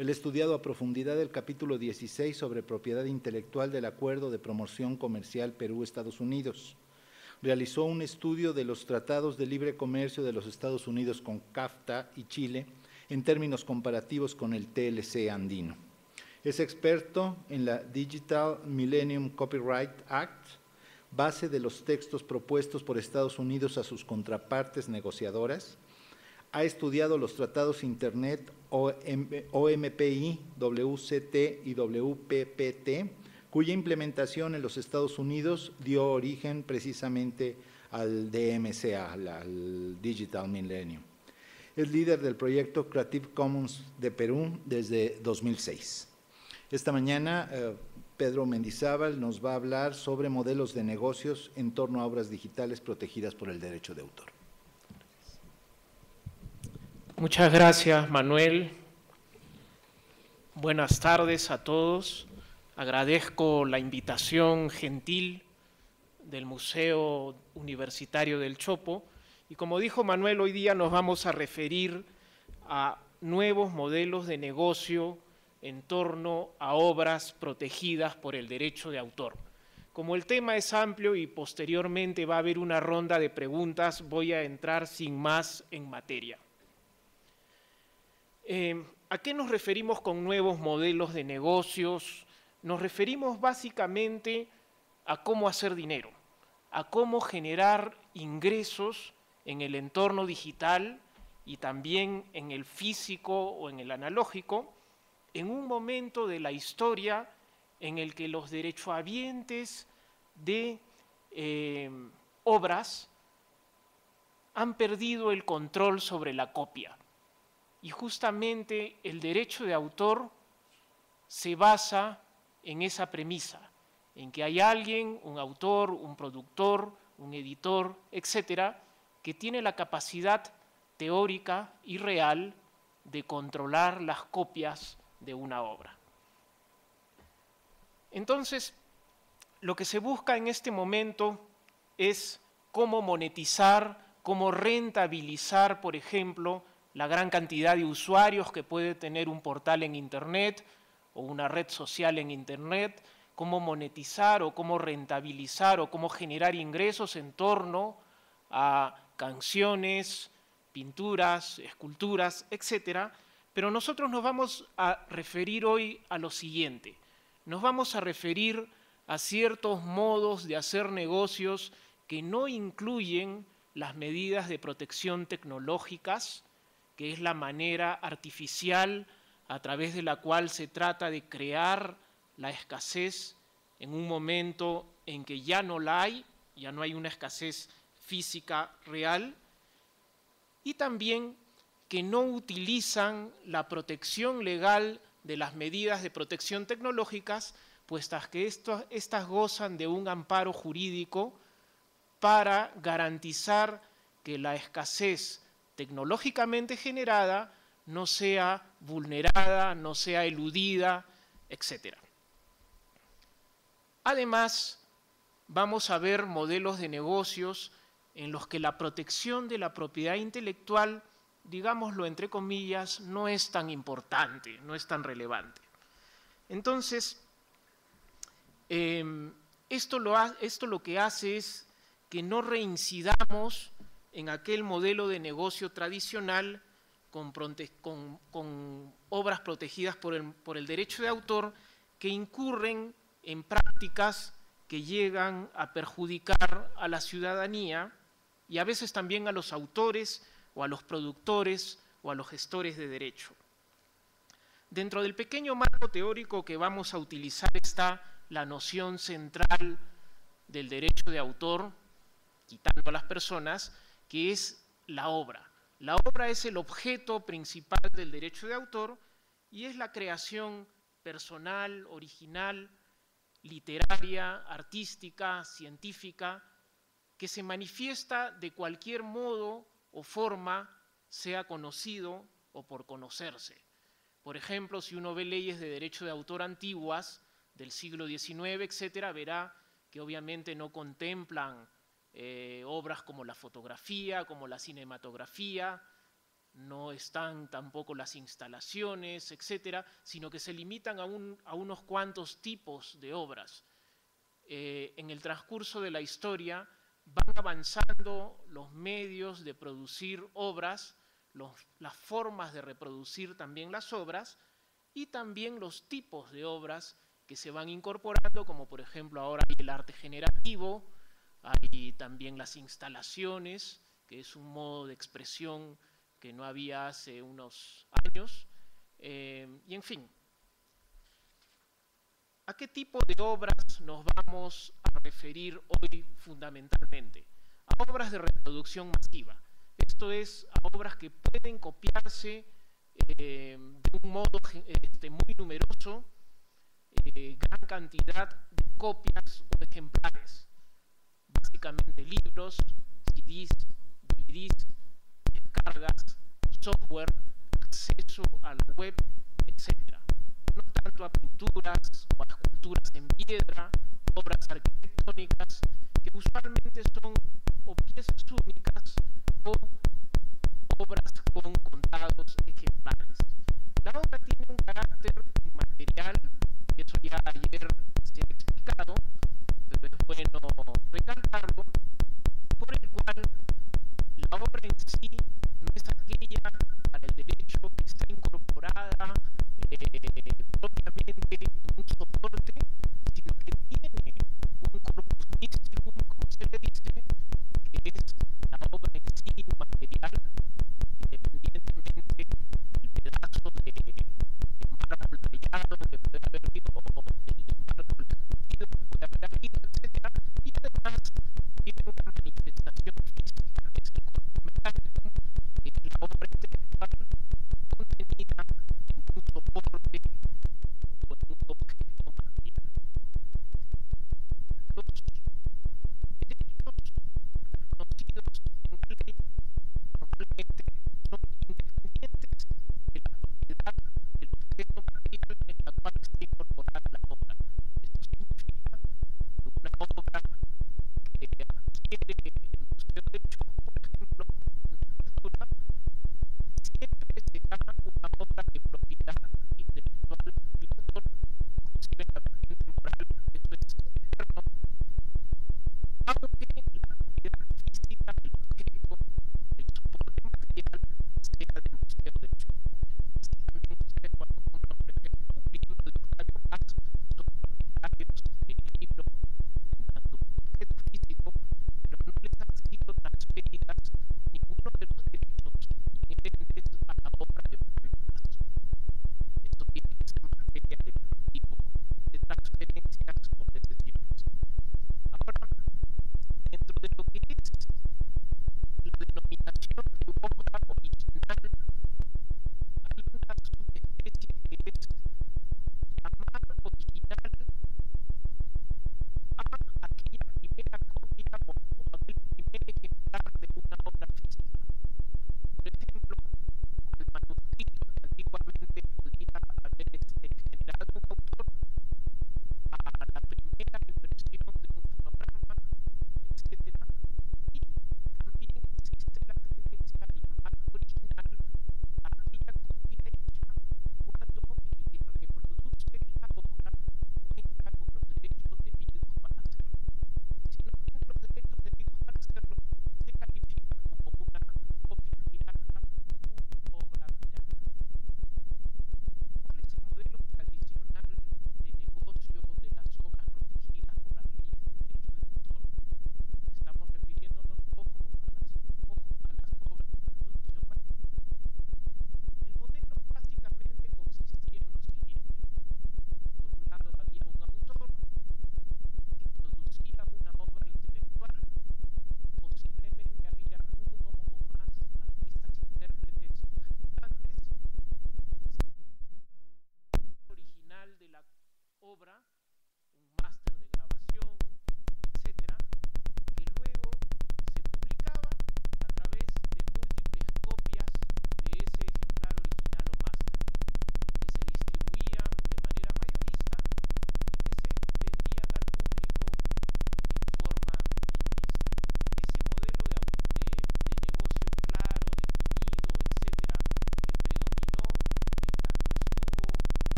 el estudiado a profundidad el capítulo 16 sobre propiedad intelectual del Acuerdo de Promoción Comercial Perú-Estados Unidos. Realizó un estudio de los tratados de libre comercio de los Estados Unidos con CAFTA y Chile en términos comparativos con el TLC andino. Es experto en la Digital Millennium Copyright Act, base de los textos propuestos por Estados Unidos a sus contrapartes negociadoras. Ha estudiado los tratados Internet OMPI, WCT y WPPT, cuya implementación en los Estados Unidos dio origen precisamente al DMCA, al Digital Millennium. Es líder del proyecto Creative Commons de Perú desde 2006. Esta mañana, Pedro Mendizábal nos va a hablar sobre modelos de negocios en torno a obras digitales protegidas por el derecho de autor. Muchas gracias, Manuel. Buenas tardes a todos. Agradezco la invitación gentil del Museo Universitario del Chopo. Y como dijo Manuel, hoy día nos vamos a referir a nuevos modelos de negocio en torno a obras protegidas por el derecho de autor. Como el tema es amplio y posteriormente va a haber una ronda de preguntas, voy a entrar sin más en materia. ¿A qué nos referimos con nuevos modelos de negocios? Nos referimos básicamente a cómo hacer dinero, a cómo generar ingresos en el entorno digital y también en el físico o en el analógico, en un momento de la historia en el que los derechohabientes de obras han perdido el control sobre la copia. Y justamente el derecho de autor se basa en esa premisa, en que hay alguien, un autor, un productor, un editor, etcétera, que tiene la capacidad teórica y real de controlar las copias de una obra. Entonces, lo que se busca en este momento es cómo monetizar, cómo rentabilizar, por ejemplo, la gran cantidad de usuarios que puede tener un portal en Internet o una red social en Internet, cómo monetizar o cómo rentabilizar o cómo generar ingresos en torno a canciones, pinturas, esculturas, etcétera. Pero nosotros nos vamos a referir hoy a lo siguiente. Nos vamos a referir a ciertos modos de hacer negocios que no incluyen las medidas de protección tecnológicas, que es la manera artificial a través de la cual se trata de crear la escasez en un momento en que ya no la hay, ya no hay una escasez física real, y también que no utilizan la protección legal de las medidas de protección tecnológicas, puestas que estas gozan de un amparo jurídico para garantizar que la escasez tecnológicamente generada no sea vulnerada, no sea eludida, etc. Además, vamos a ver modelos de negocios en los que la protección de la propiedad intelectual, digámoslo entre comillas, no es tan importante, no es tan relevante. Entonces, esto lo que hace es que no reincidamos en aquel modelo de negocio tradicional con obras protegidas por el derecho de autor que incurren en prácticas que llegan a perjudicar a la ciudadanía y a veces también a los autores o a los productores o a los gestores de derecho. Dentro del pequeño marco teórico que vamos a utilizar está la noción central del derecho de autor, quitando a las personas, que es la obra. La obra es el objeto principal del derecho de autor y es la creación personal, original, literaria, artística, científica, que se manifiesta de cualquier modo o forma, sea conocido o por conocerse. Por ejemplo, si uno ve leyes de derecho de autor antiguas, del siglo XIX, etcétera, verá que obviamente no contemplan obras como la fotografía, como la cinematografía, no están tampoco las instalaciones, etcétera, sino que se limitan a unos cuantos tipos de obras. En el transcurso de la historia van avanzando los medios de producir obras, las formas de reproducir también las obras y también los tipos de obras que se van incorporando, como por ejemplo ahora hay el arte generativo, hay también las instalaciones, que es un modo de expresión que no había hace unos años, y en fin. ¿A qué tipo de obras nos vamos a referir hoy fundamentalmente? A obras de reproducción masiva. Esto es, a obras que pueden copiarse de un modo muy numeroso, gran cantidad de copias o ejemplares. Básicamente libros, CDs, DVDs, descargas, software, acceso a la web, etc. No tanto a pinturas o a esculturas en piedra, obras arquitectónicas, que usualmente son o piezas únicas o obras con contados ejemplares. La obra tiene un carácter inmaterial, y eso ya ayer se ha explicado, pero es bueno recalcarlo, por el cual la obra en sí no es aquella para el derecho que está incorporada propiamente en un soporte, sino que tiene un corpus mysticum, como se le dice, que es la obra en sí material, independientemente del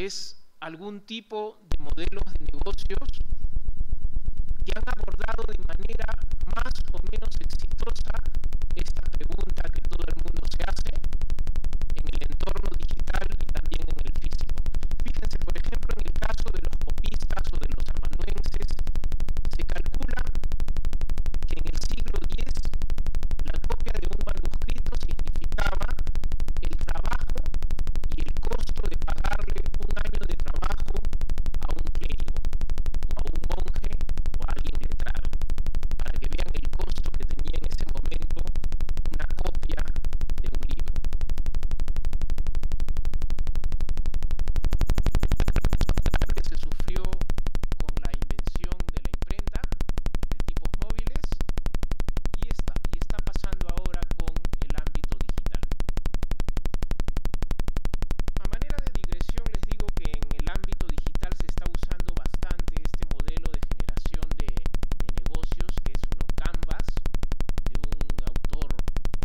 es algún tipo de modelos de negocios que han abordado de manera más o menos exitosa esta pregunta que todo el mundo se hace en el entorno digital y también en el físico. Fíjense, por ejemplo, en el caso de los copistas o de los amanuenses, se calcula que en el siglo X la copia de un manuscrito significaba el trabajo y el costo de pagarle un año de trabajo a un clérigo, o a un monje, o a alguien letrado, para que vean el costo que tenía en ese momento una copia de un libro. Que se sufrió con la invención de la imprenta de tipos móviles y está pasando ahora con el ámbito digital. A manera de digresión les digo que en el ámbito digital se está usando bastante este modelo de generación de negocios, que es uno Canvas, de un autor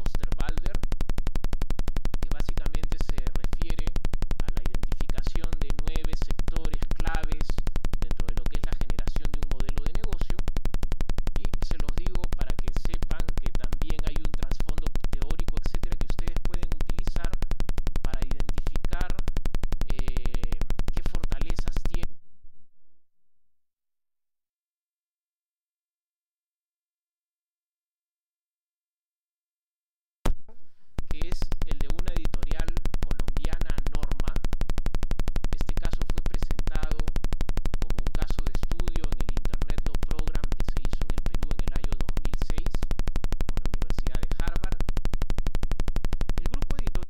Osterwalder, que básicamente se refiere a la identificación de 9 sectores claves dentro de lo que es la generación de un modelo de negocio. Y se los digo para que sepan que también hay un trasfondo teórico, etcétera, que ustedes pueden utilizar para identificar qué fortalezas tiene, que es el de una editorial colombiana, Norma. Este caso fue presentado como un caso de estudio en el Internet Law Program que se hizo en el Perú en el año 2006 con la Universidad de Harvard. El grupo editorial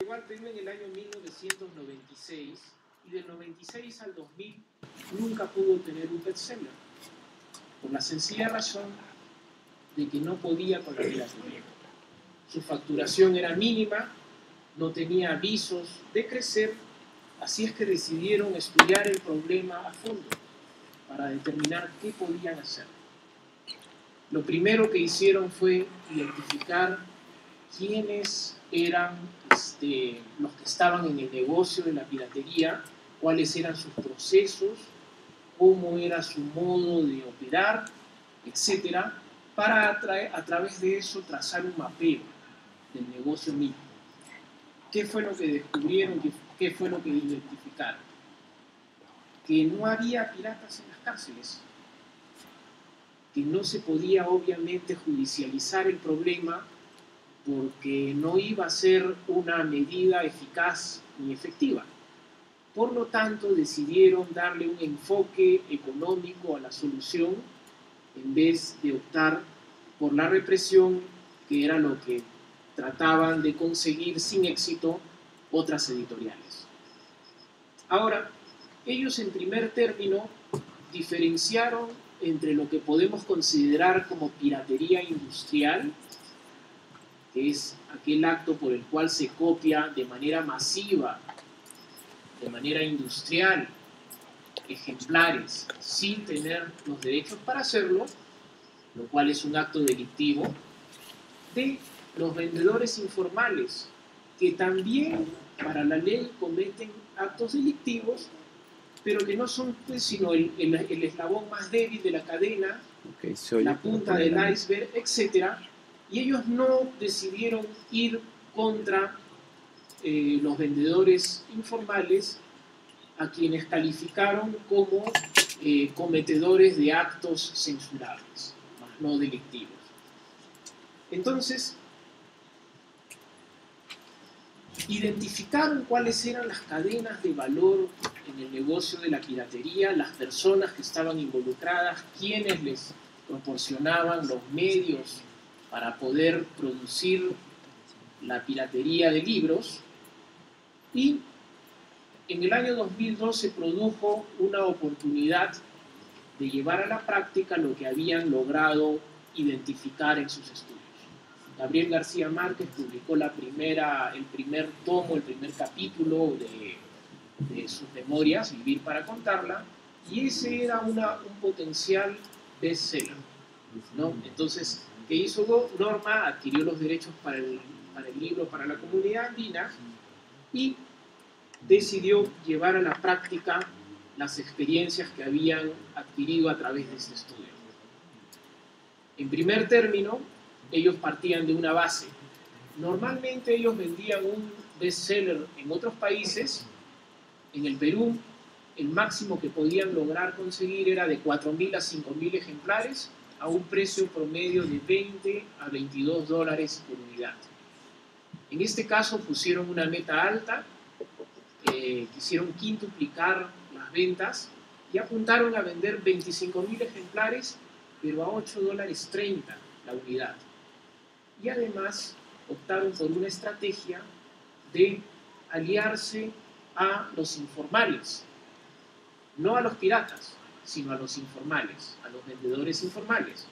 llegó al Perú en el año 1996 y del 96 al 2000 nunca pudo tener un bestseller, por la sencilla razón de que no podía con la piratería. Su facturación era mínima, no tenía avisos de crecer, así es que decidieron estudiar el problema a fondo para determinar qué podían hacer. Lo primero que hicieron fue identificar quiénes eran los que estaban en el negocio de la piratería, cuáles eran sus procesos, cómo era su modo de operar, etcétera, para a través de eso trazar un mapeo del negocio mismo. ¿Qué fue lo que descubrieron? ¿Qué fue lo que identificaron? Que no había piratas en las cárceles, que no se podía obviamente judicializar el problema porque no iba a ser una medida eficaz ni efectiva. Por lo tanto, decidieron darle un enfoque económico a la solución en vez de optar por la represión, que era lo que trataban de conseguir sin éxito otras editoriales. Ahora, ellos en primer término diferenciaron entre lo que podemos considerar como piratería industrial, que es aquel acto por el cual se copia de manera masiva, de manera industrial, ejemplares, sin tener los derechos para hacerlo, lo cual es un acto delictivo, de los vendedores informales, que también para la ley cometen actos delictivos, pero que no son pues, sino el eslabón más débil de la cadena, la punta del iceberg, etc. Y ellos no decidieron ir contra los vendedores informales, a quienes calificaron como cometedores de actos censurables, más no delictivos. Entonces, identificaron cuáles eran las cadenas de valor en el negocio de la piratería, las personas que estaban involucradas, quienes les proporcionaban los medios para poder producir la piratería de libros, Y en el año 2002 se produjo una oportunidad de llevar a la práctica lo que habían logrado identificar en sus estudios. Gabriel García Márquez publicó el primer tomo, el primer capítulo de sus memorias, Vivir para contarla, y ese era un potencial bestseller, ¿no? Entonces, ¿qué hizo Norma? Adquirió los derechos para el libro para la comunidad andina y decidió llevar a la práctica las experiencias que habían adquirido a través de este estudio. En primer término, ellos partían de una base. Normalmente ellos vendían un bestseller en otros países. En el Perú, el máximo que podían lograr conseguir era de 4.000 a 5.000 ejemplares a un precio promedio de 20 a 22 dólares por unidad. En este caso pusieron una meta alta, quisieron quintuplicar las ventas y apuntaron a vender 25.000 ejemplares, pero a 8 dólares 30 la unidad. Y además optaron por una estrategia de aliarse a los informales, no a los piratas, sino a los informales, a los vendedores informales.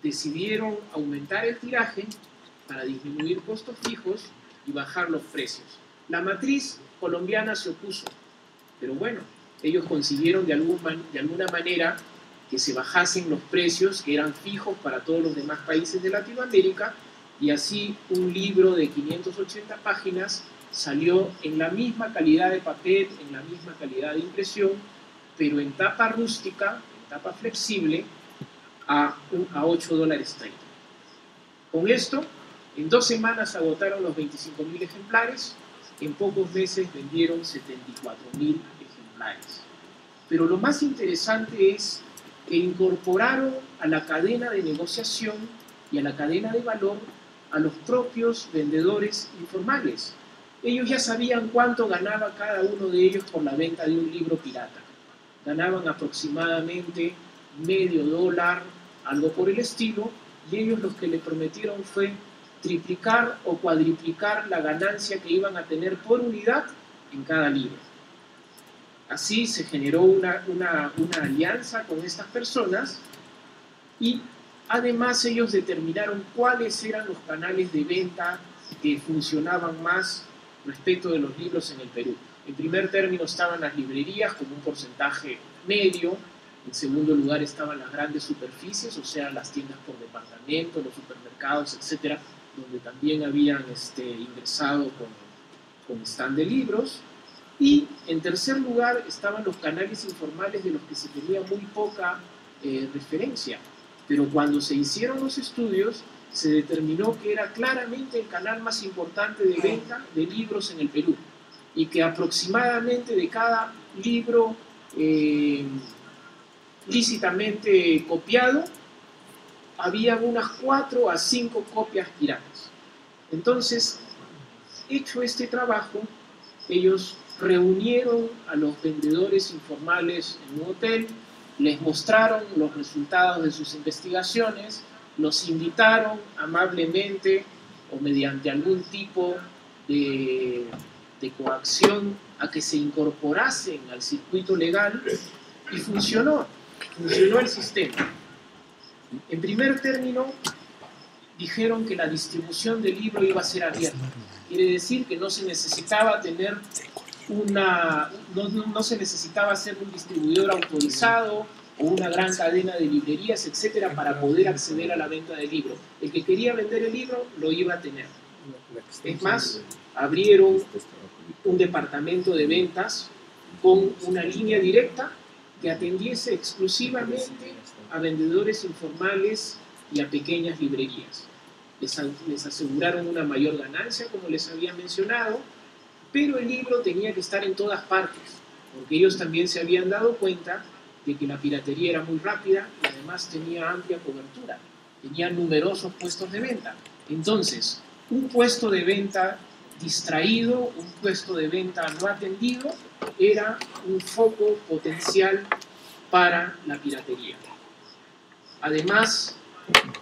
Decidieron aumentar el tiraje para disminuir costos fijos y bajar los precios. La matriz colombiana se opuso, pero bueno, ellos consiguieron de alguna manera que se bajasen los precios que eran fijos para todos los demás países de Latinoamérica, y así un libro de 580 páginas salió en la misma calidad de papel, en la misma calidad de impresión, pero en tapa rústica, en tapa flexible, a 8 dólares 30. Con esto, en 2 semanas agotaron los 25.000 ejemplares, en pocos meses vendieron 74.000 ejemplares. Pero lo más interesante es que incorporaron a la cadena de negociación y a la cadena de valor a los propios vendedores informales. Ellos ya sabían cuánto ganaba cada uno de ellos por la venta de un libro pirata. Ganaban aproximadamente $0.50, algo por el estilo, y ellos los que le prometieron fue triplicar o cuadriplicar la ganancia que iban a tener por unidad en cada libro. Así se generó una alianza con estas personas y además ellos determinaron cuáles eran los canales de venta que funcionaban más respecto de los libros en el Perú. En primer término estaban las librerías con un porcentaje medio. En segundo lugar estaban las grandes superficies, o sea, las tiendas por departamento, los supermercados, etcétera, donde también habían ingresado con stand de libros. Y en tercer lugar estaban los canales informales de los que se tenía muy poca referencia. Pero cuando se hicieron los estudios, se determinó que era claramente el canal más importante de venta de libros en el Perú. Y que aproximadamente de cada libro lícitamente copiado, había unas 4 a 5 copias piratas. Entonces, hecho este trabajo, ellos reunieron a los vendedores informales en un hotel, les mostraron los resultados de sus investigaciones, los invitaron amablemente o mediante algún tipo de coacción a que se incorporasen al circuito legal y funcionó el sistema. En primer término, dijeron que la distribución del libro iba a ser abierta. Quiere decir que no se necesitaba tener no se necesitaba ser un distribuidor autorizado o una gran cadena de librerías, etcétera, para poder acceder a la venta del libro. El que quería vender el libro lo iba a tener. Es más, abrieron un departamento de ventas con una línea directa que atendiese exclusivamente a vendedores informales y a pequeñas librerías. Les aseguraron una mayor ganancia, como les había mencionado, pero el libro tenía que estar en todas partes, porque ellos también se habían dado cuenta de que la piratería era muy rápida y además tenía amplia cobertura, tenía numerosos puestos de venta. Entonces, un puesto de venta distraído, un puesto de venta no atendido, era un foco potencial para la piratería. Además,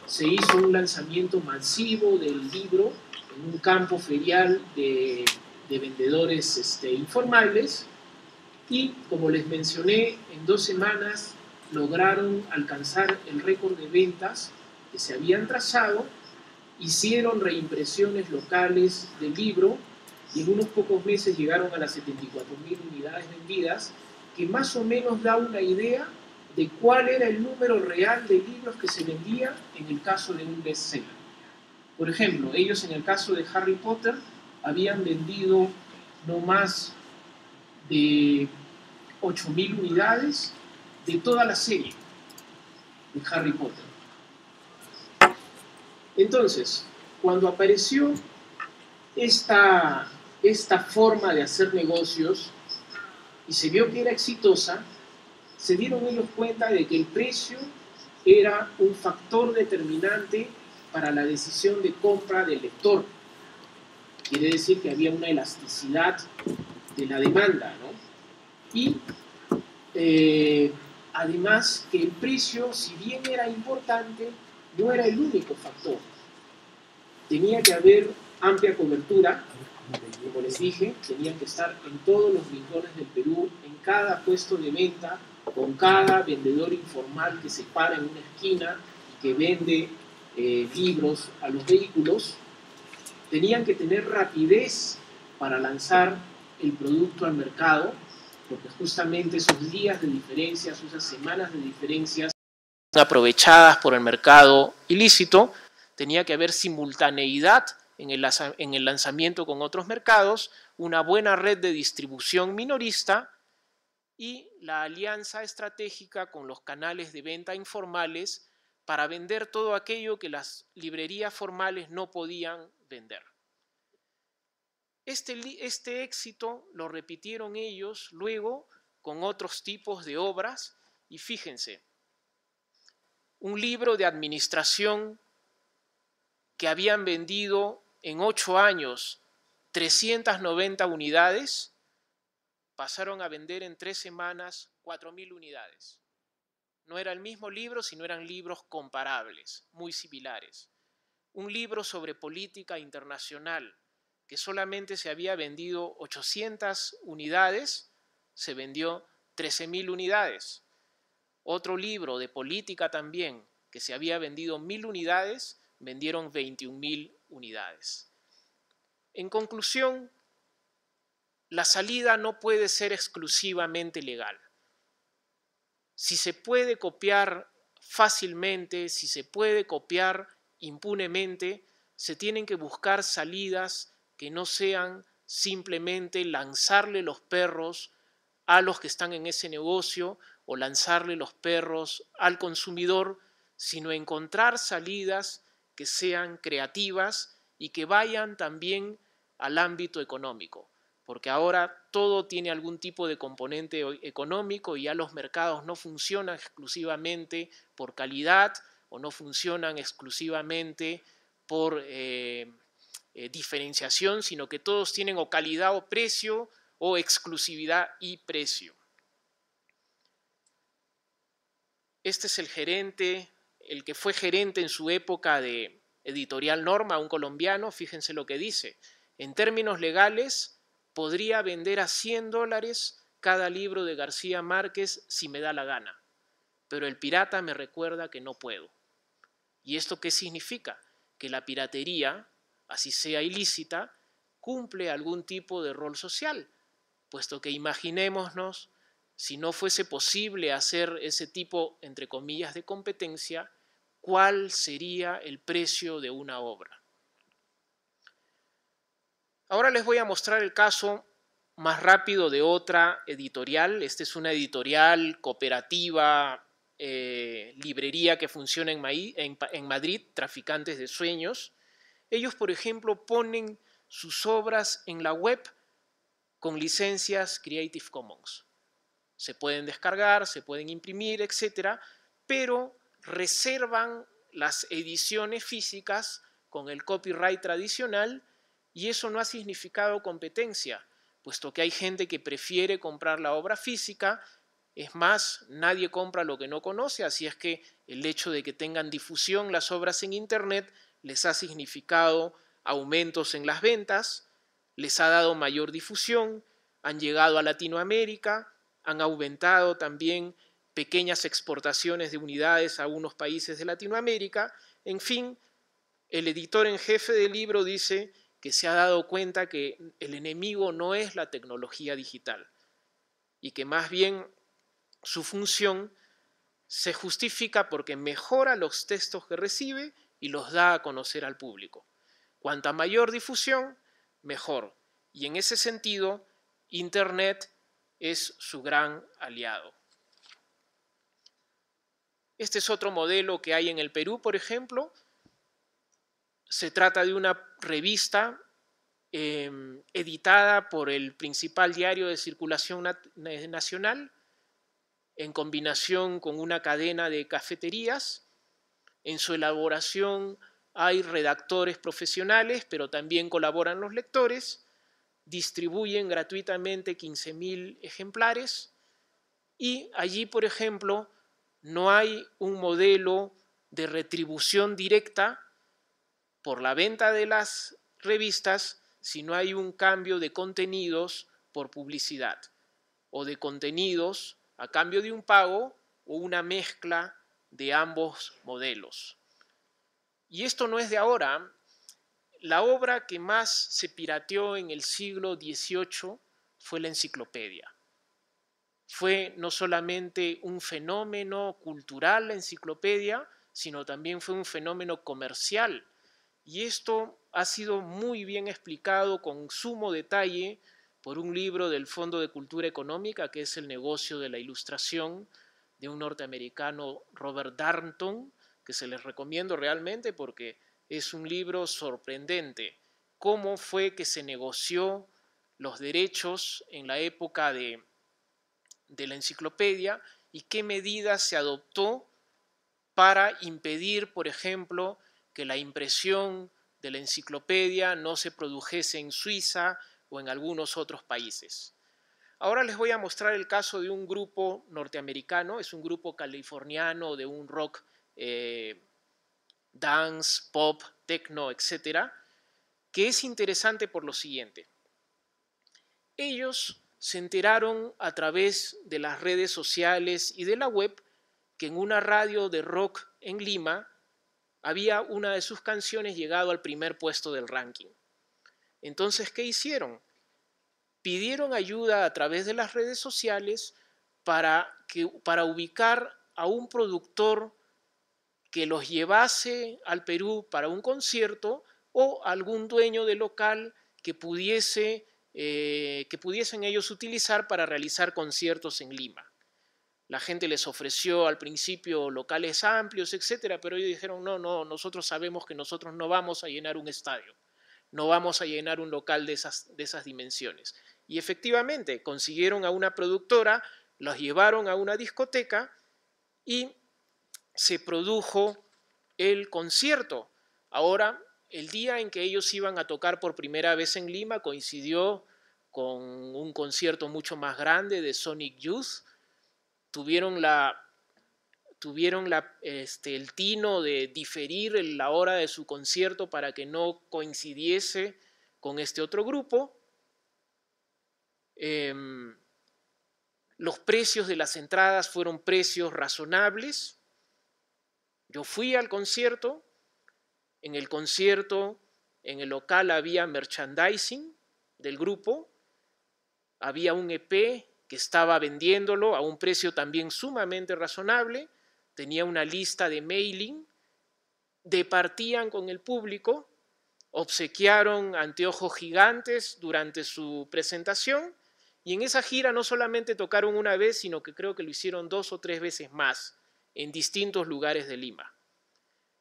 se hizo un lanzamiento masivo del libro en un campo ferial de de vendedores informales y, como les mencioné, en 2 semanas lograron alcanzar el récord de ventas que se habían trazado, hicieron reimpresiones locales del libro y en unos pocos meses llegaron a las 74.000 unidades vendidas, que más o menos da una idea de cuál era el número real de libros que se vendía en el caso de un bestseller. Por ejemplo, ellos en el caso de Harry Potter habían vendido no más de 8.000 unidades de toda la serie de Harry Potter. Entonces, cuando apareció esta forma de hacer negocios y se vio que era exitosa, se dieron ellos cuenta de que el precio era un factor determinante para la decisión de compra del lector. Quiere decir que había una elasticidad de la demanda, ¿no? Y además que el precio, si bien era importante, no era el único factor. Tenía que haber amplia cobertura, como les dije, tenían que estar en todos los rincones del Perú, en cada puesto de venta, con cada vendedor informal que se para en una esquina y que vende libros a los vehículos. Tenían que tener rapidez para lanzar el producto al mercado, porque justamente esos días de diferencias, esas semanas de diferencias aprovechadas por el mercado ilícito, tenía que haber simultaneidad en el lanzamiento con otros mercados, una buena red de distribución minorista y la alianza estratégica con los canales de venta informales para vender todo aquello que las librerías formales no podían vender. Este éxito lo repitieron ellos luego con otros tipos de obras y fíjense, un libro de administración que habían vendido en 8 años 390 unidades, pasaron a vender en 3 semanas 4.000 unidades. No era el mismo libro, sino eran libros comparables, muy similares. Un libro sobre política internacional, que solamente se había vendido 800 unidades, se vendió 13.000 unidades. Otro libro de política también, que se había vendido 1.000 unidades, vendieron 21.000 unidades. En conclusión, la salida no puede ser exclusivamente legal. Si se puede copiar fácilmente, si se puede copiar impunemente, se tienen que buscar salidas que no sean simplemente lanzarle los perros a los que están en ese negocio o lanzarle los perros al consumidor, sino encontrar salidas que sean creativas y que vayan también al ámbito económico, porque ahora todo tiene algún tipo de componente económico y ya los mercados no funcionan exclusivamente por calidad o no funcionan exclusivamente por diferenciación, sino que todos tienen o calidad o precio o exclusividad y precio. Este es el gerente, el que fue gerente en su época de Editorial Norma, un colombiano. Fíjense lo que dice. En términos legales, podría vender a $100 cada libro de García Márquez si me da la gana, pero el pirata me recuerda que no puedo. ¿Y esto qué significa? Que la piratería, así sea ilícita, cumple algún tipo de rol social, puesto que imaginémonos, si no fuese posible hacer ese tipo, entre comillas, de competencia, ¿cuál sería el precio de una obra? Ahora les voy a mostrar el caso más rápido de otra editorial. Esta es una editorial cooperativa, librería que funciona en Madrid, Traficantes de Sueños. Ellos, por ejemplo, ponen sus obras en la web con licencias Creative Commons. Se pueden descargar, se pueden imprimir, etc., pero reservan las ediciones físicas con el copyright tradicional y eso no ha significado competencia, puesto que hay gente que prefiere comprar la obra física. Es más, nadie compra lo que no conoce, así es que el hecho de que tengan difusión las obras en Internet les ha significado aumentos en las ventas. les ha dado mayor difusión, han llegado a Latinoamérica, han aumentado también pequeñas exportaciones de unidades a algunos países de Latinoamérica. En fin, el editor en jefe del libro dice que se ha dado cuenta que el enemigo no es la tecnología digital y que más bien su función se justifica porque mejora los textos que recibe y los da a conocer al público. Cuanta mayor difusión, mejor. Y en ese sentido, Internet es su gran aliado. Este es otro modelo que hay en el Perú, por ejemplo. Se trata de una revista editada por el principal diario de circulación nacional, en combinación con una cadena de cafeterías. En su elaboración hay redactores profesionales, pero también colaboran los lectores. Distribuyen gratuitamente 15.000 ejemplares y allí, por ejemplo, no hay un modelo de retribución directa por la venta de las revistas, sino hay un cambio de contenidos por publicidad o de contenidos a cambio de un pago o una mezcla de ambos modelos. Y esto no es de ahora. La obra que más se pirateó en el siglo XVIII fue la enciclopedia. Fue no solamente un fenómeno cultural la enciclopedia, sino también fue un fenómeno comercial. Y esto ha sido muy bien explicado con sumo detalle por un libro del Fondo de Cultura Económica, que es El negocio de la ilustración, de un norteamericano, Robert Darnton, que se les recomiendo realmente porque es un libro sorprendente. Cómo fue que se negoció los derechos en la época de la enciclopedia y qué medidas se adoptó para impedir, por ejemplo, que la impresión de la enciclopedia no se produjese en Suiza o en algunos otros países. Ahora les voy a mostrar el caso de un grupo norteamericano, es un grupo californiano de un rock, dance, pop, techno, etcétera, que es interesante por lo siguiente. Ellos se enteraron a través de las redes sociales y de la web que en una radio de rock en Lima había una de sus canciones llegado al primer puesto del ranking. Entonces, ¿qué hicieron? Pidieron ayuda a través de las redes sociales para ubicar a un productor que los llevase al Perú para un concierto o algún dueño de local que pudiesen ellos utilizar para realizar conciertos en Lima. La gente les ofreció al principio locales amplios, etcétera, pero ellos dijeron, no, nosotros sabemos que nosotros no vamos a llenar un estadio, no vamos a llenar un local de esas dimensiones. Y efectivamente consiguieron a una productora, los llevaron a una discoteca y se produjo el concierto. Ahora, el día en que ellos iban a tocar por primera vez en Lima coincidió con un concierto mucho más grande de Sonic Youth. Tuvieron el tino de diferir la hora de su concierto para que no coincidiese con este otro grupo. Los precios de las entradas fueron precios razonables. Yo fui al concierto. En el concierto, en el local había merchandising del grupo, había un EP que estaba vendiéndolo a un precio también sumamente razonable, tenía una lista de mailing, departían con el público, obsequiaron anteojos gigantes durante su presentación y en esa gira no solamente tocaron una vez, sino que creo que lo hicieron 2 o 3 veces más en distintos lugares de Lima.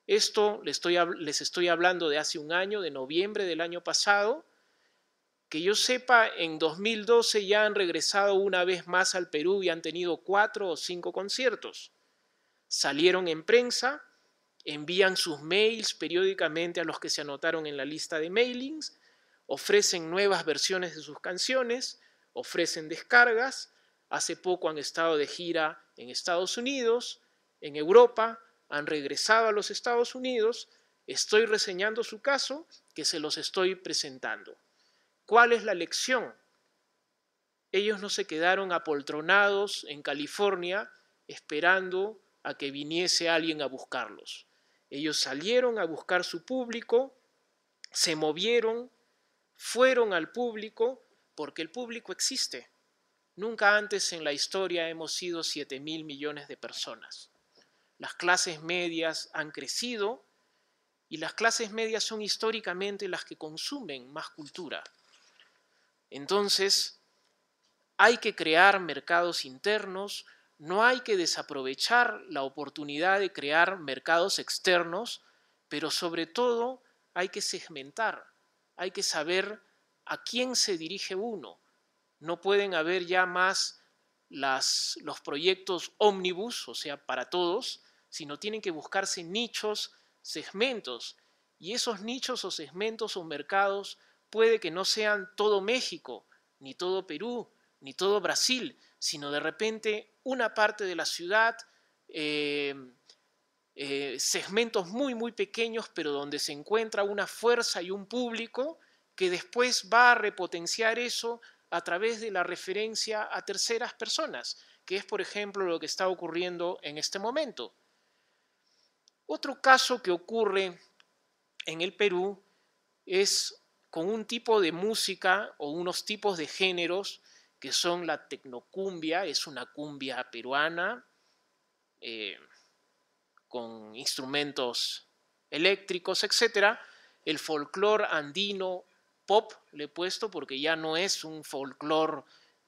Esto les estoy hablando de hace un año, de noviembre del año pasado. Que yo sepa, en 2012 ya han regresado una vez más al Perú y han tenido 4 o 5 conciertos. Salieron en prensa, envían sus mails periódicamente a los que se anotaron en la lista de mailings, ofrecen nuevas versiones de sus canciones, ofrecen descargas. Hace poco han estado de gira en Estados Unidos, en Europa, han regresado a los Estados Unidos. Estoy reseñando su caso, que se los estoy presentando. ¿Cuál es la lección? Ellos no se quedaron apoltronados en California esperando a que viniese alguien a buscarlos. Ellos salieron a buscar su público, se movieron, fueron al público, porque el público existe. Nunca antes en la historia hemos sido 7.000 millones de personas. Las clases medias han crecido y las clases medias son históricamente las que consumen más cultura. Entonces, hay que crear mercados internos, no hay que desaprovechar la oportunidad de crear mercados externos, pero sobre todo hay que segmentar, hay que saber a quién se dirige uno. No pueden haber ya más los proyectos ómnibus, o sea, para todos, sino tienen que buscarse nichos, segmentos. Y esos nichos o segmentos o mercados puede que no sean todo México, ni todo Perú, ni todo Brasil, sino de repente una parte de la ciudad, segmentos muy pequeños, pero donde se encuentra una fuerza y un público que después va a repotenciar eso a través de la referencia a terceras personas, que es, por ejemplo, lo que está ocurriendo en este momento. Otro caso que ocurre en el Perú es con un tipo de música o unos tipos de géneros que son la tecnocumbia, es una cumbia peruana con instrumentos eléctricos, etc. El folclore andino pop le he puesto porque ya no es un folclore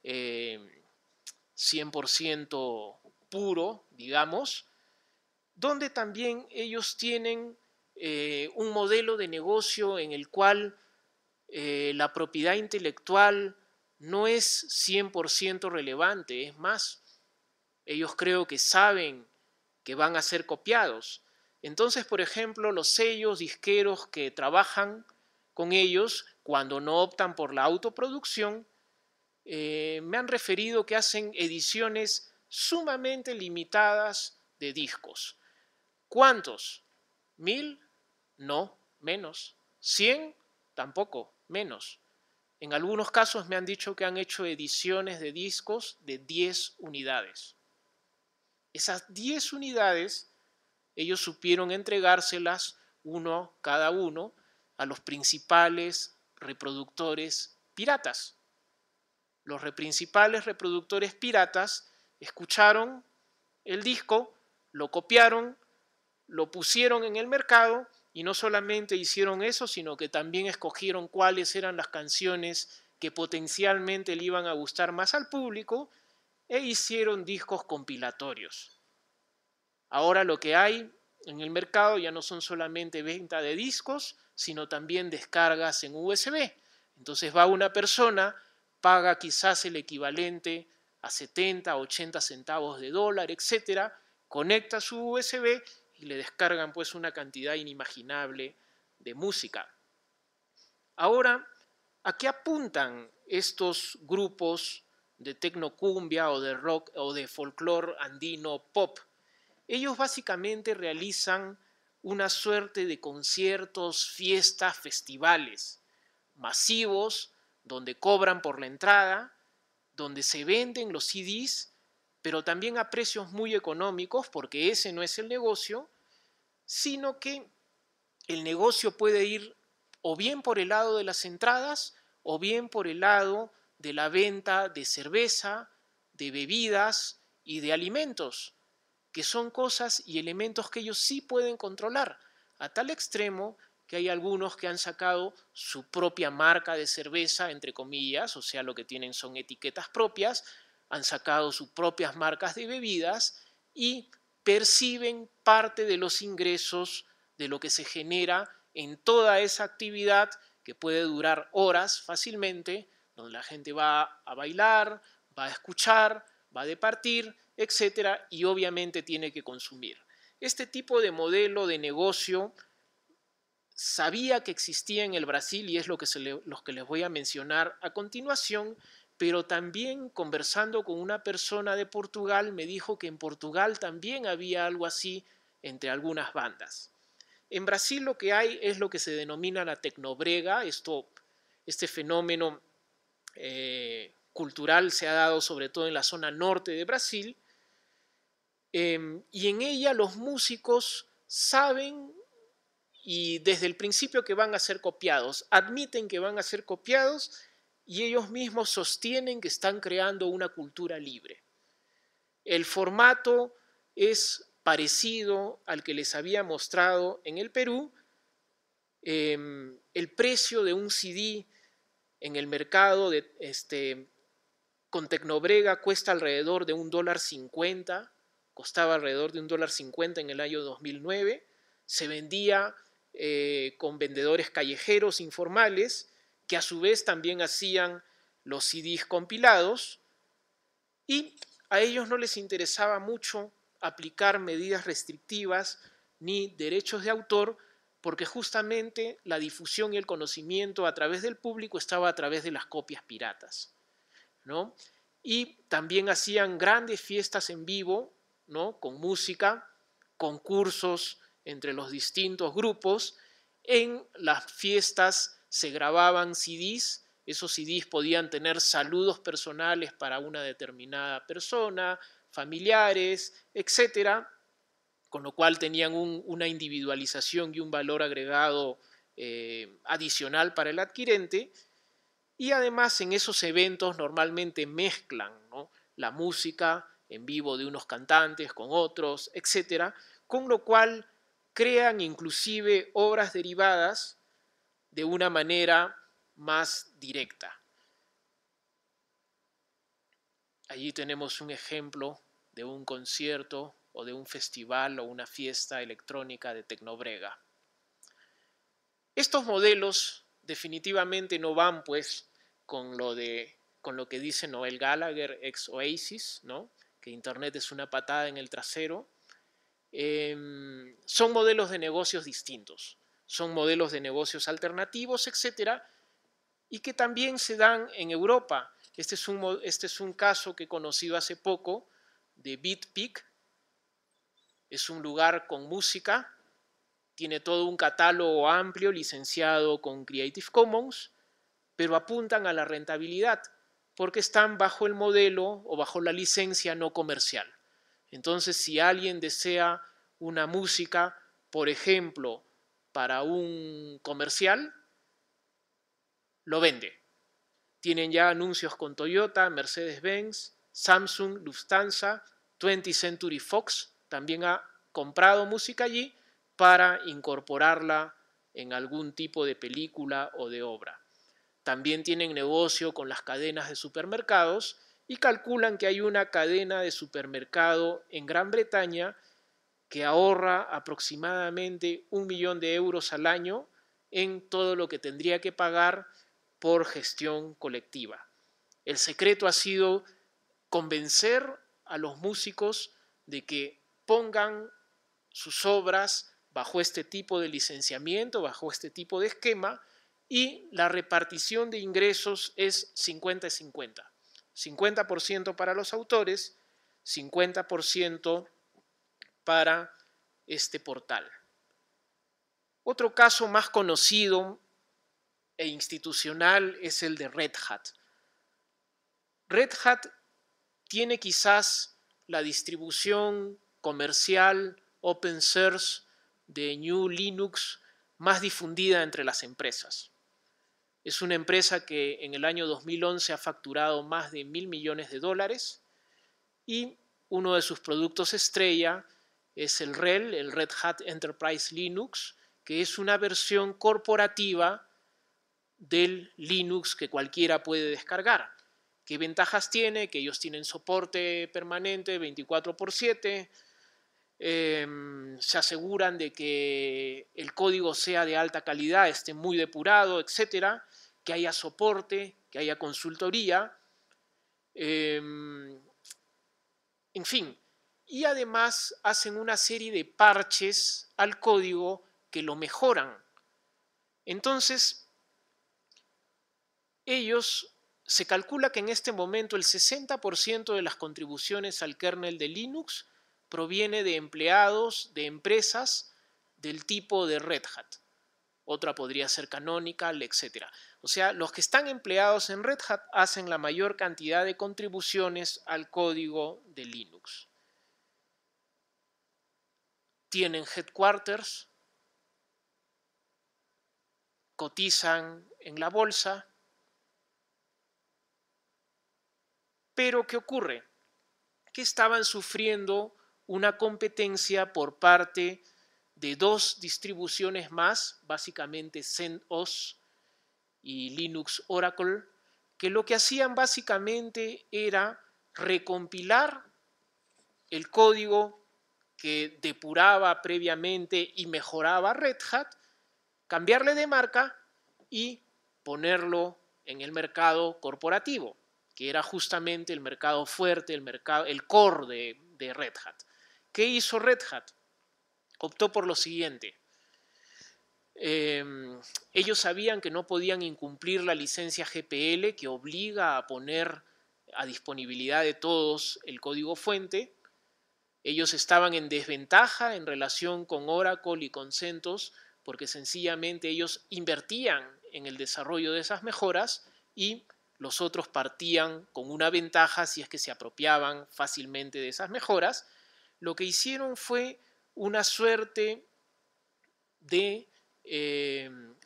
100% puro, digamos, donde también ellos tienen un modelo de negocio en el cual la propiedad intelectual no es 100% relevante, es más, ellos creo que saben que van a ser copiados. Entonces, por ejemplo, los sellos disqueros que trabajan con ellos, cuando no optan por la autoproducción, me han referido que hacen ediciones sumamente limitadas de discos. ¿Cuántos? ¿1000? No, menos. ¿100? Tampoco, menos. En algunos casos me han dicho que han hecho ediciones de discos de 10 unidades. Esas 10 unidades, ellos supieron entregárselas cada uno a los principales reproductores piratas. Los principales reproductores piratas escucharon el disco, lo copiaron, lo pusieron en el mercado y no solamente hicieron eso, sino que también escogieron cuáles eran las canciones que potencialmente le iban a gustar más al público e hicieron discos compilatorios. Ahora lo que hay en el mercado ya no son solamente venta de discos, sino también descargas en USB. Entonces va una persona, paga quizás el equivalente a 70, 80 centavos de dólar, etc., conecta su USB y le descargan pues una cantidad inimaginable de música. Ahora, ¿a qué apuntan estos grupos de tecnocumbia o de rock o de folclore andino pop? Ellos básicamente realizan una suerte de conciertos, fiestas, festivales masivos, donde cobran por la entrada, donde se venden los CDs, pero también a precios muy económicos, porque ese no es el negocio, sino que el negocio puede ir o bien por el lado de las entradas, o bien por el lado de la venta de cerveza, de bebidas y de alimentos, que son cosas y elementos que ellos sí pueden controlar, a tal extremo que hay algunos que han sacado su propia marca de cerveza, entre comillas, o sea, lo que tienen son etiquetas propias, han sacado sus propias marcas de bebidas y perciben parte de los ingresos de lo que se genera en toda esa actividad que puede durar horas fácilmente, donde la gente va a bailar, va a escuchar, va a departir, etcétera, y obviamente tiene que consumir. Este tipo de modelo de negocio sabía que existía en el Brasil y es lo que les voy a mencionar a continuación, pero también conversando con una persona de Portugal me dijo que en Portugal también había algo así entre algunas bandas. En Brasil lo que hay es lo que se denomina la tecnobrega, esto Este fenómeno cultural se ha dado sobre todo en la zona norte de Brasil, y en ella los músicos saben y desde el principio que van a ser copiados, admiten que van a ser copiados y ellos mismos sostienen que están creando una cultura libre. El formato es parecido al que les había mostrado en el Perú. El precio de un CD en el mercado con Tecnobrega cuesta alrededor de $1.50, costaba alrededor de $1.50 en el año 2009, se vendía con vendedores callejeros informales que a su vez también hacían los CDs compilados, y a ellos no les interesaba mucho aplicar medidas restrictivas ni derechos de autor, porque justamente la difusión y el conocimiento a través del público estaba a través de las copias piratas, ¿no? Y también hacían grandes fiestas en vivo, ¿no? Con música, concursos entre los distintos grupos. En las fiestas se grababan CDs, esos CDs podían tener saludos personales para una determinada persona, familiares, etcétera, con lo cual tenían una individualización y un valor agregado adicional para el adquirente. Y además en esos eventos normalmente mezclan, ¿no?, la música en vivo de unos cantantes con otros, etcétera, con lo cual crean inclusive obras derivadas de una manera más directa. Allí tenemos un ejemplo de un concierto o de un festival o una fiesta electrónica de Tecnobrega. Estos modelos definitivamente no van pues con lo que dice Noel Gallagher ex Oasis, ¿no?, que Internet es una patada en el trasero. Son modelos de negocios distintos, son modelos de negocios alternativos, etcétera, y que también se dan en Europa. Este es un caso que he conocido hace poco de BeatPick. Es un lugar con música, tiene todo un catálogo amplio licenciado con Creative Commons, pero apuntan a la rentabilidad porque están bajo el modelo o bajo la licencia no comercial. Entonces, si alguien desea una música, por ejemplo, para un comercial, lo vende. Tienen ya anuncios con Toyota, Mercedes-Benz, Samsung, Lufthansa, 20th Century Fox también ha comprado música allí para incorporarla en algún tipo de película o de obra. También tienen negocio con las cadenas de supermercados y calculan que hay una cadena de supermercado en Gran Bretaña que ahorra aproximadamente 1 millón de euros al año en todo lo que tendría que pagar por gestión colectiva. El secreto ha sido convencer a los músicos de que pongan sus obras bajo este tipo de licenciamiento, bajo este tipo de esquema, y la repartición de ingresos es 50-50. 50% para los autores, 50% para este portal. Otro caso más conocido e institucional es el de Red Hat. Red Hat tiene quizás la distribución comercial open source de GNU Linux más difundida entre las empresas. Es una empresa que en el año 2011 ha facturado más de $1.000 millones y uno de sus productos estrella es el RHEL, el Red Hat Enterprise Linux, que es una versión corporativa del Linux que cualquiera puede descargar. ¿Qué ventajas tiene? Que ellos tienen soporte permanente 24/7, se aseguran de que el código sea de alta calidad, esté muy depurado, etcétera, que haya soporte, que haya consultoría, en fin, y además hacen una serie de parches al código que lo mejoran. Entonces, se calcula que en este momento el 60% de las contribuciones al kernel de Linux proviene de empleados de empresas del tipo de Red Hat. otra podría ser Canonical, etc. O sea, los que están empleados en Red Hat hacen la mayor cantidad de contribuciones al código de Linux. Tienen headquarters, cotizan en la bolsa, pero ¿qué ocurre? Que estaban sufriendo una competencia por parte de dos distribuciones más, básicamente CentOS y Linux Oracle, que lo que hacían básicamente era recompilar el código que depuraba previamente y mejoraba Red Hat, cambiarle de marca y ponerlo en el mercado corporativo, que era justamente el mercado fuerte, el core de Red Hat. ¿Qué hizo Red Hat? Optó por lo siguiente. Ellos sabían que no podían incumplir la licencia GPL que obliga a poner a disponibilidad de todos el código fuente. Ellos estaban en desventaja en relación con Oracle y con CentOS porque sencillamente ellos invertían en el desarrollo de esas mejoras y los otros partían con una ventaja si es que se apropiaban fácilmente de esas mejoras. Lo que hicieron fue una suerte de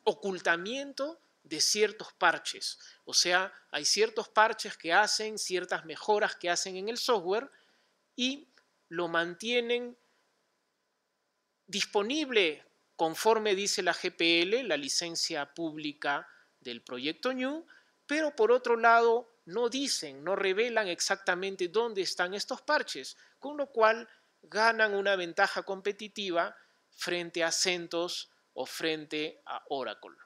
ocultamiento de ciertos parches. O sea, hay ciertos parches que hacen, ciertas mejoras que hacen en el software y lo mantienen disponible conforme dice la GPL, la licencia pública del proyecto New, pero por otro lado no dicen, no revelan exactamente dónde están estos parches, con lo cual ganan una ventaja competitiva frente a CentOS o frente a Oracle.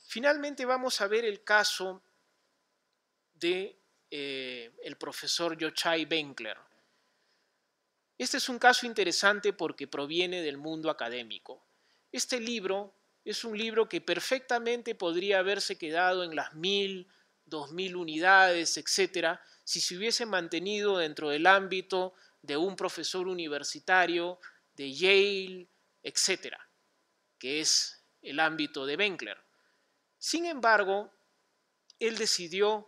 Finalmente vamos a ver el caso de el profesor Yochai Benkler. Este es un caso interesante porque proviene del mundo académico. Este libro es un libro que perfectamente podría haberse quedado en las 1000, 2000 unidades, etcétera, si se hubiese mantenido dentro del ámbito de un profesor universitario de Yale, etcétera, que es el ámbito de Benkler. Sin embargo, él decidió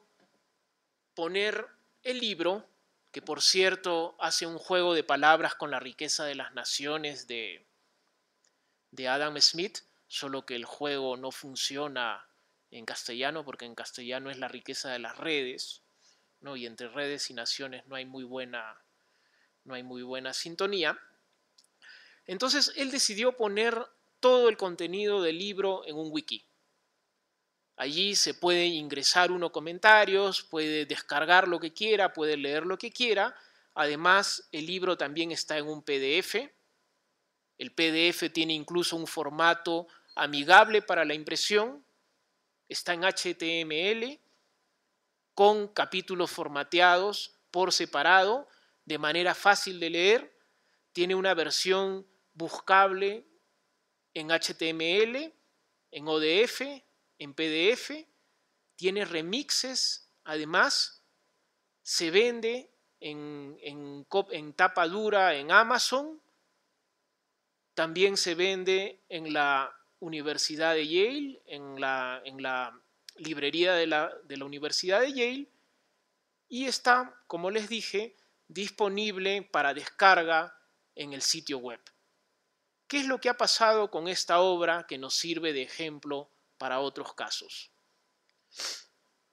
poner el libro, que por cierto hace un juego de palabras con la riqueza de las naciones de Adam Smith, solo que el juego no funciona en castellano, porque en castellano es la riqueza de las redes, ¿no? Y entre redes y naciones no hay muy buena sintonía. Entonces él decidió poner todo el contenido del libro en un wiki. Allí se puede ingresar uno comentarios, puede descargar lo que quiera, puede leer lo que quiera. Además, el libro también está en un PDF. El PDF tiene incluso un formato amigable para la impresión. Está en HTML con capítulos formateados por separado, de manera fácil de leer. Tiene una versión buscable en HTML, en ODF, en PDF, tiene remixes, además, se vende en tapa dura en Amazon, también se vende en la Universidad de Yale, en la librería de la Universidad de Yale, y está, como les dije, disponible para descarga en el sitio web. ¿Qué es lo que ha pasado con esta obra que nos sirve de ejemplo para otros casos?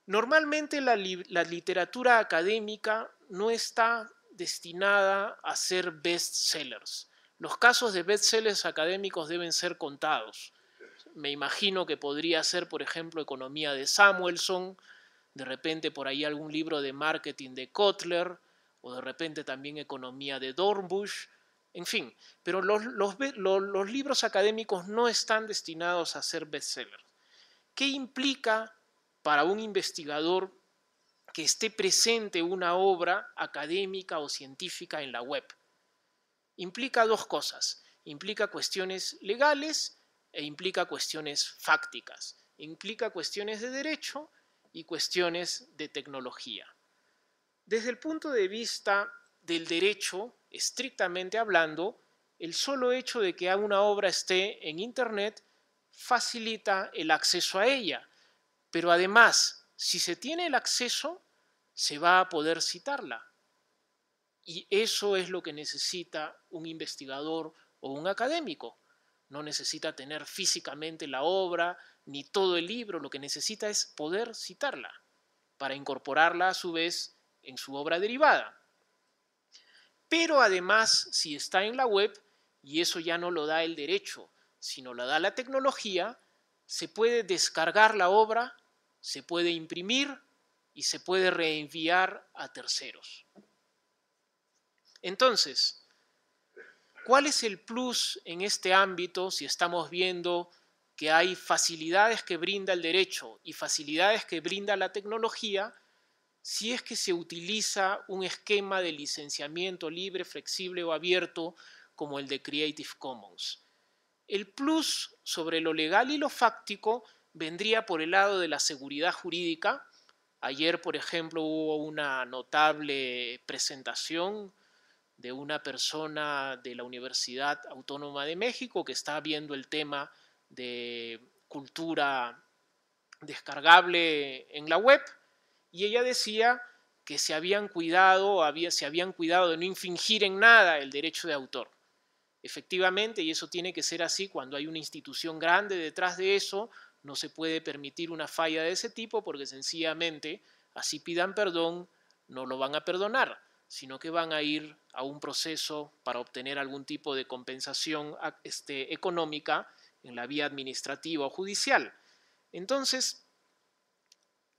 Normalmente la literatura académica no está destinada a ser bestsellers. Los casos de bestsellers académicos deben ser contados. Me imagino que podría ser, por ejemplo, Economía de Samuelson, de repente por ahí algún libro de marketing de Kotler, o de repente también Economía de Dornbusch, en fin. Pero los libros académicos no están destinados a ser bestsellers. ¿Qué implica para un investigador que esté presente una obra académica o científica en la web? Implica dos cosas. Implica cuestiones legales e implica cuestiones fácticas. Implica cuestiones de derecho y cuestiones de tecnología. Desde el punto de vista del derecho, estrictamente hablando, el solo hecho de que una obra esté en Internet facilita el acceso a ella. Pero además, si se tiene el acceso, se va a poder citarla. Y eso es lo que necesita un investigador o un académico. No necesita tener físicamente la obra ni todo el libro, lo que necesita es poder citarla para incorporarla a su vez en su obra derivada. Pero además, si está en la web, y eso ya no lo da el derecho, sino lo da la tecnología, se puede descargar la obra, se puede imprimir y se puede reenviar a terceros. Entonces, ¿cuál es el plus en este ámbito si estamos viendo que hay facilidades que brinda el derecho y facilidades que brinda la tecnología, si es que se utiliza un esquema de licenciamiento libre, flexible o abierto como el de Creative Commons? El plus sobre lo legal y lo fáctico vendría por el lado de la seguridad jurídica. Ayer, por ejemplo, hubo una notable presentación de una persona de la Universidad Autónoma de México que está viendo el tema de cultura descargable en la web, y ella decía que se habían cuidado de no infringir en nada el derecho de autor. Efectivamente, y eso tiene que ser así cuando hay una institución grande detrás de eso, no se puede permitir una falla de ese tipo porque sencillamente, así pidan perdón, no lo van a perdonar, sino que van a ir a un proceso para obtener algún tipo de compensación económica en la vía administrativa o judicial. Entonces,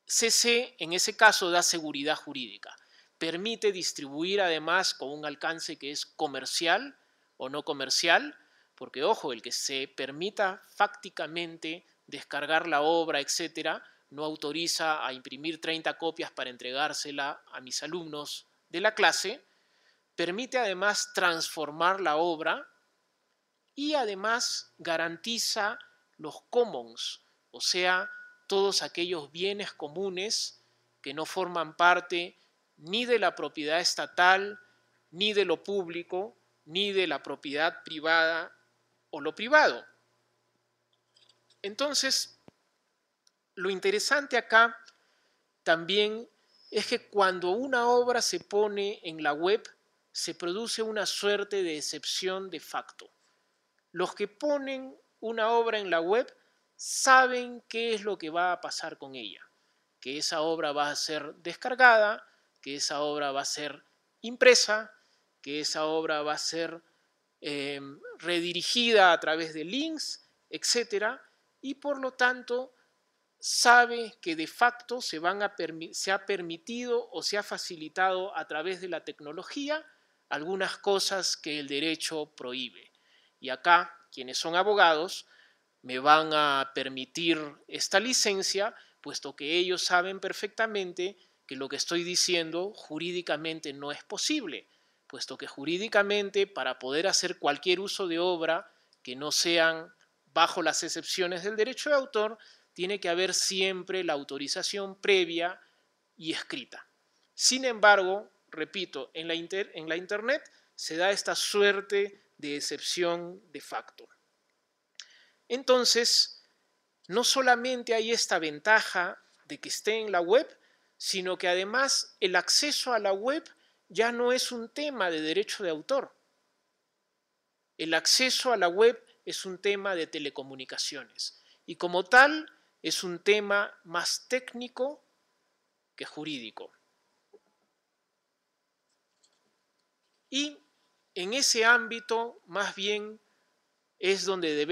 CC en ese caso da seguridad jurídica, permite distribuir además con un alcance que es comercial o no comercial, porque ojo, el que se permita fácticamente descargar la obra, etcétera, no autoriza a imprimir 30 copias para entregársela a mis alumnos de la clase, permite además transformar la obra y además garantiza los commons, o sea, todos aquellos bienes comunes que no forman parte ni de la propiedad estatal, ni de lo público, ni de la propiedad privada o lo privado. Entonces, lo interesante acá también es que cuando una obra se pone en la web, se produce una suerte de excepción de facto. Los que ponen una obra en la web saben qué es lo que va a pasar con ella, que esa obra va a ser descargada, que esa obra va a ser impresa, que esa obra va a ser redirigida a través de links, etc. Y por lo tanto sabe que de facto se ha permitido o se ha facilitado a través de la tecnología algunas cosas que el derecho prohíbe. Y acá, quienes son abogados, me van a permitir esta licencia, puesto que ellos saben perfectamente que lo que estoy diciendo jurídicamente no es posible, puesto que jurídicamente para poder hacer cualquier uso de obra que no sean bajo las excepciones del derecho de autor, tiene que haber siempre la autorización previa y escrita. Sin embargo, repito, en la Internet se da esta suerte de excepción de facto. Entonces, no solamente hay esta ventaja de que esté en la web, sino que además el acceso a la web ya no es un tema de derecho de autor. El acceso a la web es un tema de telecomunicaciones y como tal es un tema más técnico que jurídico. Y en ese ámbito más bien es donde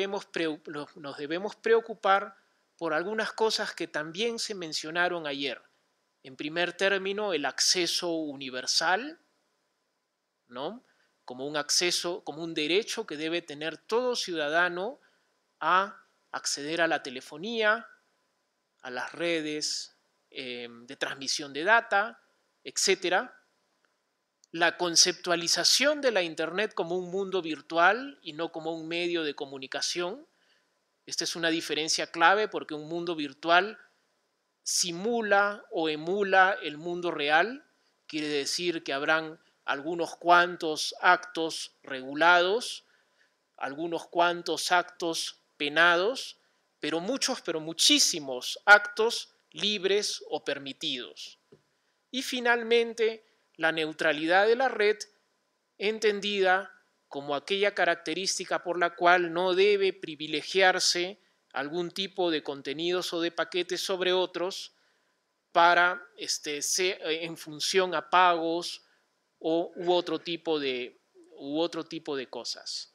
nos debemos preocupar por algunas cosas que también se mencionaron ayer. En primer término, el acceso universal, ¿no? Como un acceso, como un derecho que debe tener todo ciudadano a acceder a la telefonía, a las redes de transmisión de data, etcétera. La conceptualización de la Internet como un mundo virtual y no como un medio de comunicación. Esta es una diferencia clave porque un mundo virtual simula o emula el mundo real, quiere decir que habrán algunos cuantos actos regulados, algunos cuantos actos penados, pero muchísimos actos libres o permitidos. Y finalmente, la neutralidad de la red, entendida como aquella característica por la cual no debe privilegiarse algún tipo de contenidos o de paquetes sobre otros para en función a pagos u otro tipo de cosas.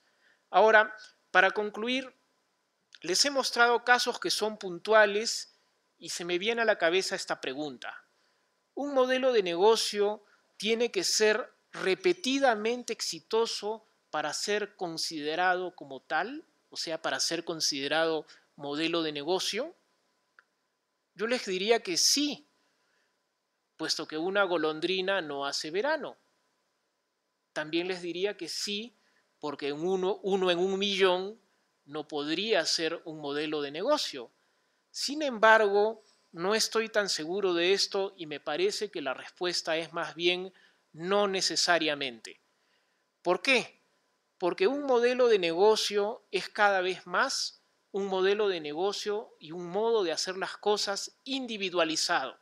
Ahora, para concluir, les he mostrado casos que son puntuales y se me viene a la cabeza esta pregunta. ¿Un modelo de negocio tiene que ser repetidamente exitoso para ser considerado como tal? O sea, para ser considerado modelo de negocio. Yo les diría que sí, puesto que una golondrina no hace verano. También les diría que sí, porque uno en 1.000.000 no podría ser un modelo de negocio. Sin embargo, no estoy tan seguro de esto y me parece que la respuesta es más bien no necesariamente. ¿Por qué? Porque un modelo de negocio es cada vez más un modelo de negocio y un modo de hacer las cosas individualizado,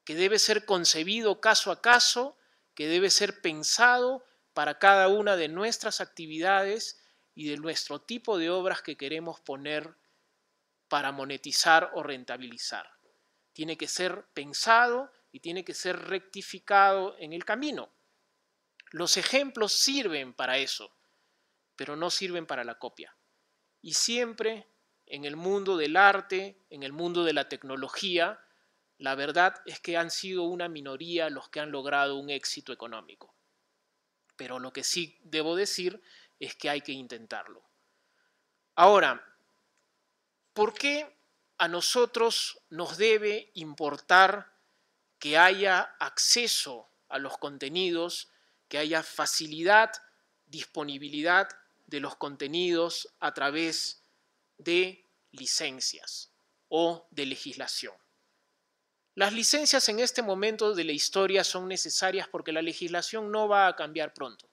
que debe ser concebido caso a caso, que debe ser pensado para cada una de nuestras actividades y de nuestro tipo de obras que queremos poner para monetizar o rentabilizar. Tiene que ser pensado y tiene que ser rectificado en el camino. Los ejemplos sirven para eso, pero no sirven para la copia. Y siempre en el mundo del arte, en el mundo de la tecnología, la verdad es que han sido una minoría los que han logrado un éxito económico. Pero lo que sí debo decir es que hay que intentarlo. Ahora, ¿por qué a nosotros nos debe importar que haya acceso a los contenidos, que haya facilidad, disponibilidad de los contenidos a través de licencias o de legislación? Las licencias en este momento de la historia son necesarias porque la legislación no va a cambiar pronto.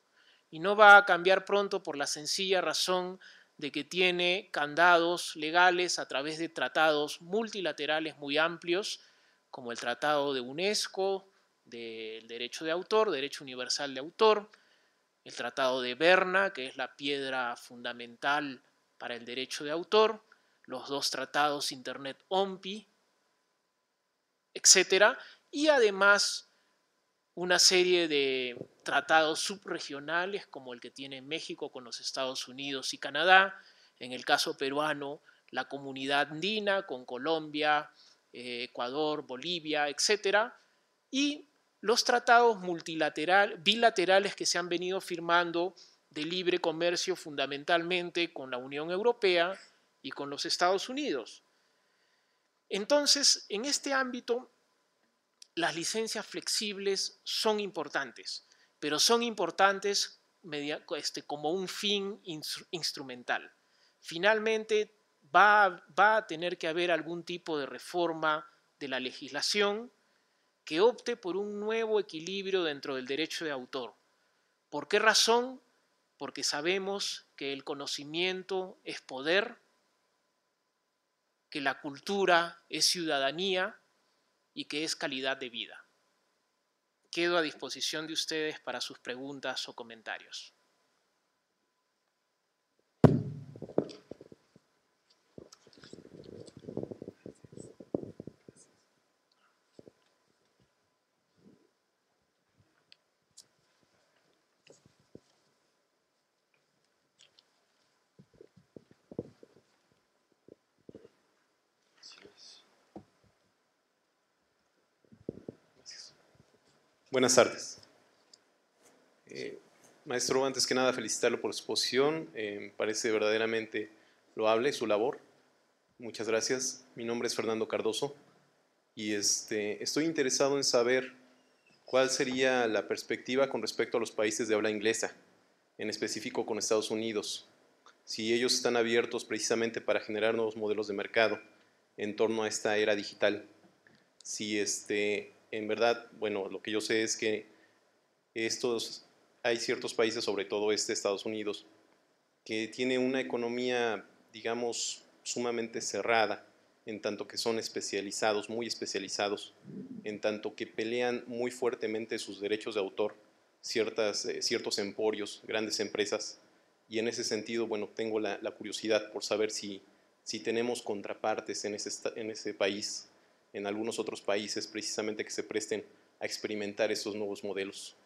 Y no va a cambiar pronto por la sencilla razón de que tiene candados legales a través de tratados multilaterales muy amplios, como el Tratado de UNESCO, del derecho de autor, derecho universal de autor, el Tratado de Berna, que es la piedra fundamental para el derecho de autor, los 2 tratados Internet-OMPI, etcétera, y además una serie de tratados subregionales como el que tiene México con los Estados Unidos y Canadá, en el caso peruano, la Comunidad Andina con Colombia, Ecuador, Bolivia, etcétera, y los tratados bilaterales que se han venido firmando de libre comercio fundamentalmente con la Unión Europea y con los Estados Unidos. Entonces, en este ámbito, las licencias flexibles son importantes, pero son importantes como un fin instrumental. Finalmente, va a tener que haber algún tipo de reforma de la legislación que opte por un nuevo equilibrio dentro del derecho de autor. ¿Por qué razón? Porque sabemos que el conocimiento es poder, que la cultura es ciudadanía y que es calidad de vida. Quedo a disposición de ustedes para sus preguntas o comentarios. Buenas tardes. Maestro, antes que nada felicitarlo por su exposición. Me parece verdaderamente loable su labor. Muchas gracias. Mi nombre es Fernando Cardoso y estoy interesado en saber cuál sería la perspectiva con respecto a los países de habla inglesa, en específico con Estados Unidos. Si ellos están abiertos precisamente para generar nuevos modelos de mercado en torno a esta era digital. Si en verdad, bueno, lo que yo sé es que hay ciertos países, sobre todo Estados Unidos, que tiene una economía, digamos, sumamente cerrada, en tanto que son especializados, muy especializados, en tanto que pelean muy fuertemente sus derechos de autor, ciertos emporios, grandes empresas, y en ese sentido, bueno, tengo la curiosidad por saber si tenemos contrapartes en ese país, en algunos otros países, precisamente que se presten a experimentar esos nuevos modelos.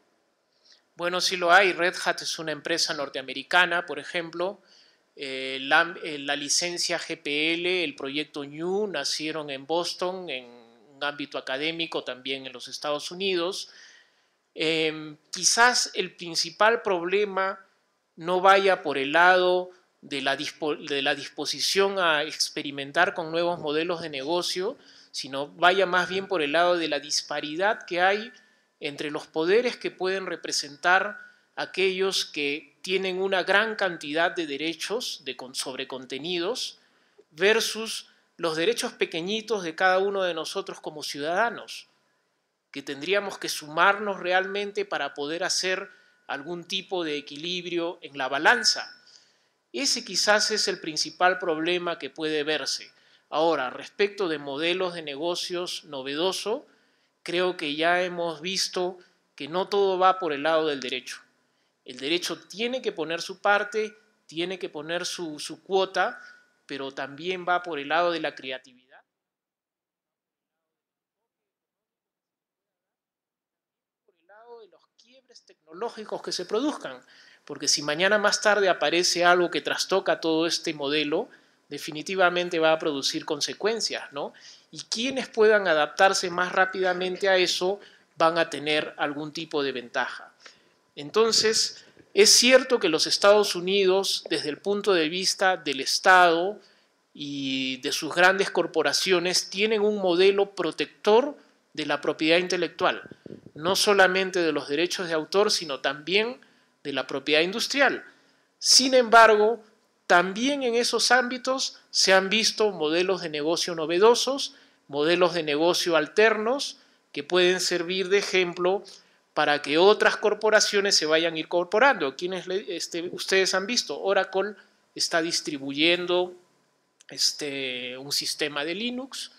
Bueno, sí lo hay. Red Hat es una empresa norteamericana, por ejemplo. La licencia GPL, el proyecto New, nacieron en Boston, en un ámbito académico, también en los Estados Unidos. Quizás el principal problema no vaya por el lado de la disposición a experimentar con nuevos modelos de negocio, sino vaya más bien por el lado de la disparidad que hay entre los poderes que pueden representar aquellos que tienen una gran cantidad de derechos sobre contenidos versus los derechos pequeñitos de cada uno de nosotros como ciudadanos, que tendríamos que sumarnos realmente para poder hacer algún tipo de equilibrio en la balanza. Ese quizás es el principal problema que puede verse. Ahora, respecto de modelos de negocios novedosos, creo que ya hemos visto que no todo va por el lado del derecho. El derecho tiene que poner su parte, tiene que poner su cuota, pero también va por el lado de la creatividad, por el lado de los quiebres tecnológicos que se produzcan, porque si mañana más tarde aparece algo que trastoca todo este modelo, definitivamente va a producir consecuencias, ¿no? Y quienes puedan adaptarse más rápidamente a eso van a tener algún tipo de ventaja. Entonces, es cierto que los Estados Unidos, desde el punto de vista del Estado y de sus grandes corporaciones, tienen un modelo protector de la propiedad intelectual, no solamente de los derechos de autor, sino también de la propiedad industrial. Sin embargo, también en esos ámbitos se han visto modelos de negocio novedosos, modelos de negocio alternos que pueden servir de ejemplo para que otras corporaciones se vayan incorporando. Ustedes han visto, Oracle está distribuyendo un sistema de Linux,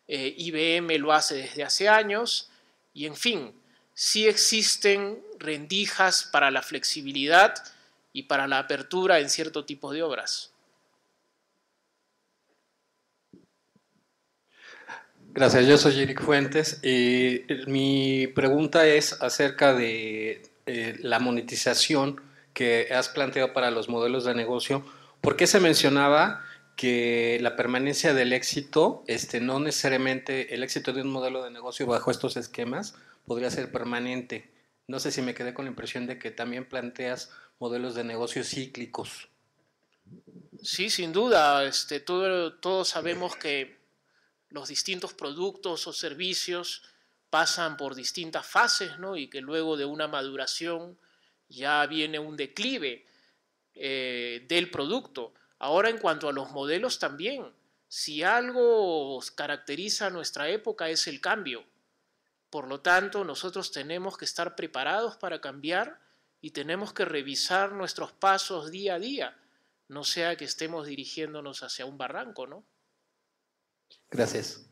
IBM lo hace desde hace años, y en fin, sí existen rendijas para la flexibilidad y para la apertura en cierto tipo de obras. Gracias, yo soy Eric Fuentes y mi pregunta es acerca de la monetización que has planteado para los modelos de negocio. ¿Por qué se mencionaba que la permanencia del éxito, no necesariamente el éxito de un modelo de negocio bajo estos esquemas podría ser permanente? No sé si me quedé con la impresión de que también planteas modelos de negocios cíclicos. Sí, sin duda, todos sabemos que los distintos productos o servicios pasan por distintas fases, ¿no? Y que luego de una maduración ya viene un declive del producto. Ahora, en cuanto a los modelos también, si algo caracteriza a nuestra época es el cambio. Por lo tanto, nosotros tenemos que estar preparados para cambiar y tenemos que revisar nuestros pasos día a día, no sea que estemos dirigiéndonos hacia un barranco, ¿no? Gracias.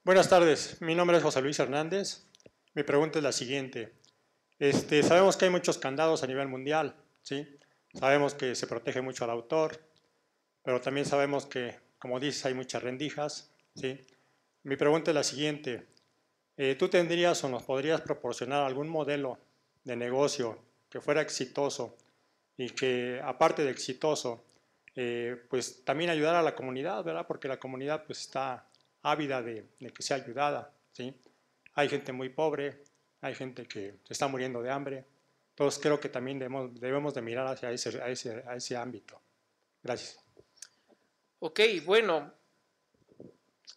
Buenas tardes, mi nombre es José Luis Hernández. Mi pregunta es la siguiente. Sabemos que hay muchos candados a nivel mundial, ¿sí? Sabemos que se protege mucho al autor, pero también sabemos que, como dices, hay muchas rendijas, ¿sí? Mi pregunta es la siguiente. ¿Tú tendrías o nos podrías proporcionar algún modelo de negocio que fuera exitoso y que, aparte de exitoso, pues también ayudara a la comunidad, ¿verdad? Porque la comunidad pues está ávida de que sea ayudada, ¿sí? Hay gente muy pobre, hay gente que se está muriendo de hambre. Entonces creo que también debemos de mirar hacia ese ámbito. Gracias. Ok, bueno,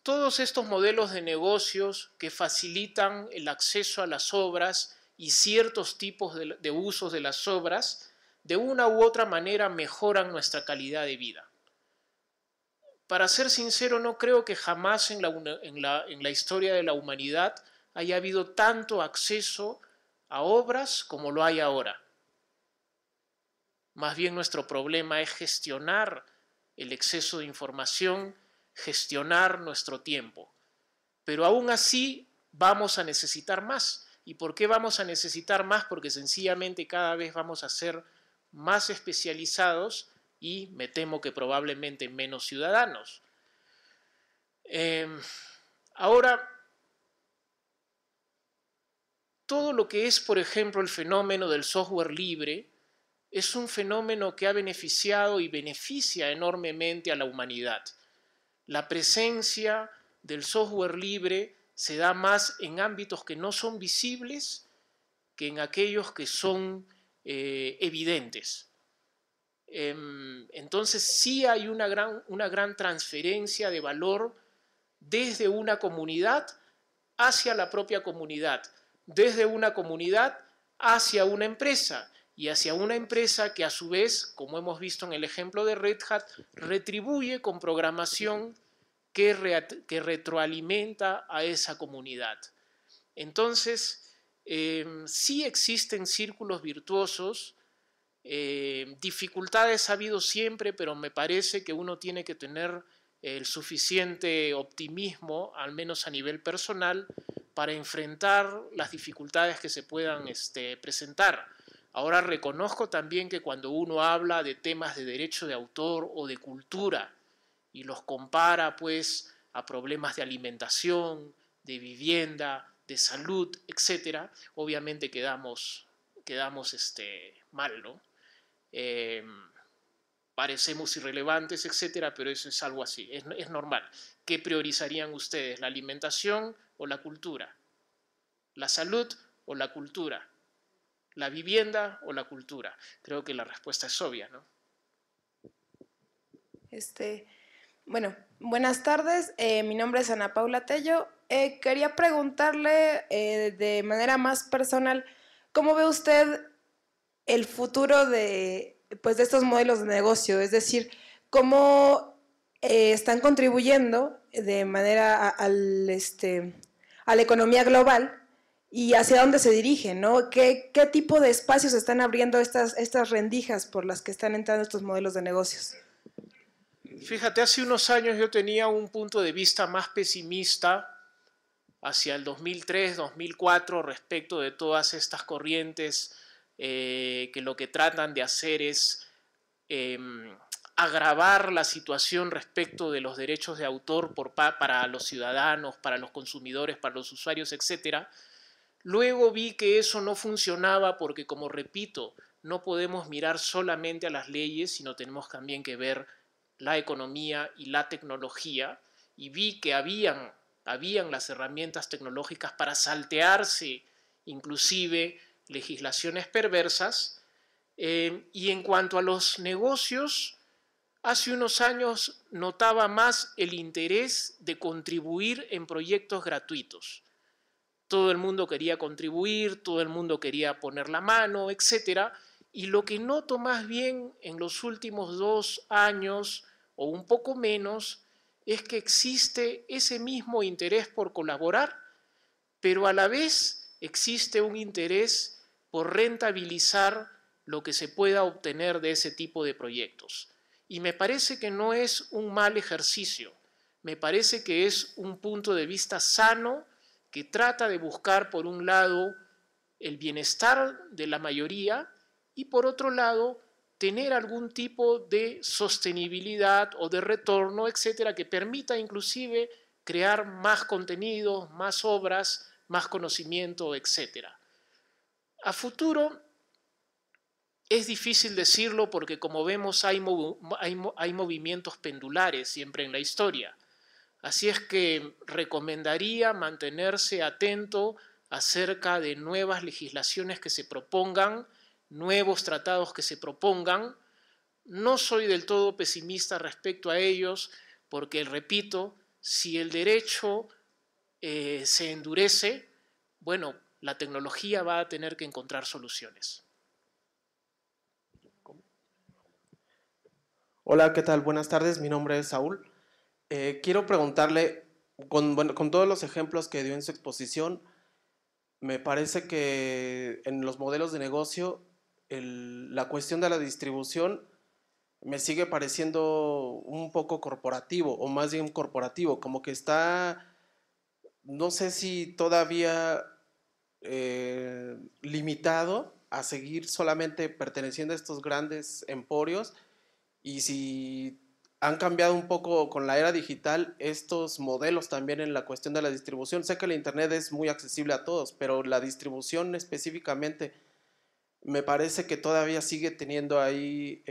todos estos modelos de negocios que facilitan el acceso a las obras y ciertos tipos de usos de las obras, de una u otra manera mejoran nuestra calidad de vida. Para ser sincero, no creo que jamás en la historia de la humanidad haya habido tanto acceso a obras como lo hay ahora. Más bien nuestro problema es gestionar el exceso de información, gestionar nuestro tiempo. Pero aún así vamos a necesitar más. ¿Y por qué vamos a necesitar más? Porque sencillamente cada vez vamos a ser más especializados y me temo que probablemente menos ciudadanos. Ahora, todo lo que es, por ejemplo, el fenómeno del software libre es un fenómeno que ha beneficiado y beneficia enormemente a la humanidad. La presencia del software libre se da más en ámbitos que no son visibles que en aquellos que son evidentes. Entonces sí hay una gran transferencia de valor desde una comunidad hacia la propia comunidad, desde una comunidad hacia una empresa y hacia una empresa que a su vez, como hemos visto en el ejemplo de Red Hat, retribuye con programación que retroalimenta a esa comunidad. Entonces, sí existen círculos virtuosos, dificultades ha habido siempre, pero me parece que uno tiene que tener el suficiente optimismo, al menos a nivel personal, para enfrentar las dificultades que se puedan presentar. Ahora reconozco también que cuando uno habla de temas de derecho de autor o de cultura y los compara pues a problemas de alimentación, de vivienda, de salud, etcétera, obviamente quedamos mal, ¿no? Parecemos irrelevantes, etcétera, pero eso es algo así, es normal. ¿Qué priorizarían ustedes, la alimentación o la cultura? ¿La salud o la cultura? ¿La vivienda o la cultura? Creo que la respuesta es obvia, ¿no? Bueno, buenas tardes. Mi nombre es Ana Paula Tello. Quería preguntarle de manera más personal, ¿cómo ve usted el futuro de estos modelos de negocio? Es decir, ¿cómo están contribuyendo de manera a la economía global y hacia dónde se dirigen, ¿no? ¿Qué tipo de espacios están abriendo estas rendijas por las que están entrando estos modelos de negocios? Fíjate, hace unos años yo tenía un punto de vista más pesimista hacia el 2003, 2004 respecto de todas estas corrientes que lo que tratan de hacer es agravar la situación respecto de los derechos de autor para los ciudadanos, para los consumidores, para los usuarios, etc. Luego vi que eso no funcionaba porque, como repito, no podemos mirar solamente a las leyes, sino tenemos también que ver la economía y la tecnología, y vi que habían las herramientas tecnológicas para saltearse inclusive legislaciones perversas. Y en cuanto a los negocios, hace unos años notaba más el interés de contribuir en proyectos gratuitos. Todo el mundo quería contribuir, todo el mundo quería poner la mano, etc. Y lo que noto más bien en los últimos 2 años o un poco menos es que existe ese mismo interés por colaborar, pero a la vez existe un interés por rentabilizar lo que se pueda obtener de ese tipo de proyectos. Y me parece que no es un mal ejercicio, me parece que es un punto de vista sano que trata de buscar, por un lado, el bienestar de la mayoría y, por otro lado, tener algún tipo de sostenibilidad o de retorno, etcétera, que permita inclusive crear más contenidos, más obras, más conocimiento, etcétera. A futuro es difícil decirlo porque, como vemos, hay movimientos pendulares siempre en la historia. Así es que recomendaría mantenerse atento acerca de nuevas legislaciones que se propongan, nuevos tratados que se propongan. No soy del todo pesimista respecto a ellos porque, repito, si el derecho se endurece, bueno, la tecnología va a tener que encontrar soluciones. Hola, ¿qué tal? Buenas tardes, mi nombre es Saúl. Quiero preguntarle, con todos los ejemplos que dio en su exposición, me parece que en los modelos de negocio la cuestión de la distribución me sigue pareciendo un poco corporativo, o más bien corporativo, como que está, no sé si todavía limitado a seguir solamente perteneciendo a estos grandes emporios, y si han cambiado un poco con la era digital estos modelos también en la cuestión de la distribución. Sé que el internet es muy accesible a todos, pero la distribución específicamente me parece que todavía sigue teniendo ahí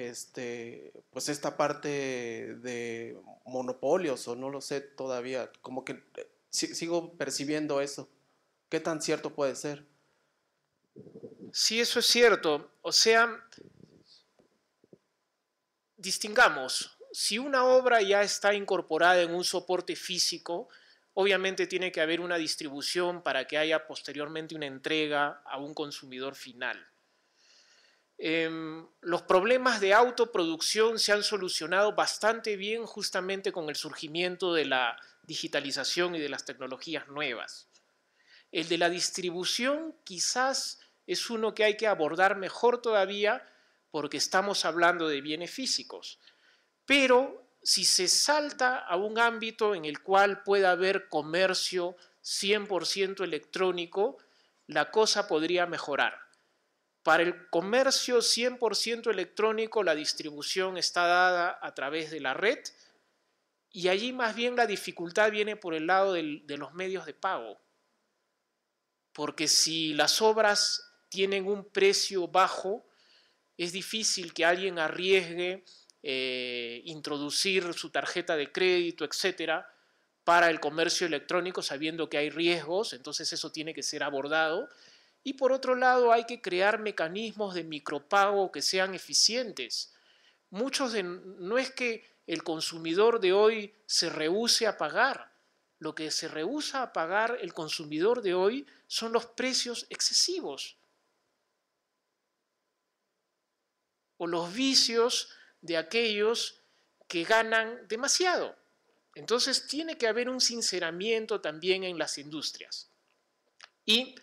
pues esta parte de monopolios, o no lo sé todavía, como que sigo percibiendo eso. ¿Qué tan cierto puede ser? Sí, eso es cierto. O sea, distingamos, si una obra ya está incorporada en un soporte físico, obviamente tiene que haber una distribución para que haya posteriormente una entrega a un consumidor final. Los problemas de autoproducción se han solucionado bastante bien justamente con el surgimiento de la digitalización y de las tecnologías nuevas. El de la distribución quizás es uno que hay que abordar mejor todavía porque estamos hablando de bienes físicos. Pero si se salta a un ámbito en el cual pueda haber comercio 100% electrónico, la cosa podría mejorar. Para el comercio 100% electrónico, la distribución está dada a través de la red y allí más bien la dificultad viene por el lado de los medios de pago. Porque si las obras tienen un precio bajo, es difícil que alguien arriesgue introducir su tarjeta de crédito, etcétera, para el comercio electrónico sabiendo que hay riesgos, entonces eso tiene que ser abordado. Y por otro lado hay que crear mecanismos de micropago que sean eficientes. No es que el consumidor de hoy se rehúse a pagar, lo que se rehúsa a pagar el consumidor de hoy son los precios excesivos o los vicios de aquellos que ganan demasiado. Entonces tiene que haber un sinceramiento también en las industrias. Y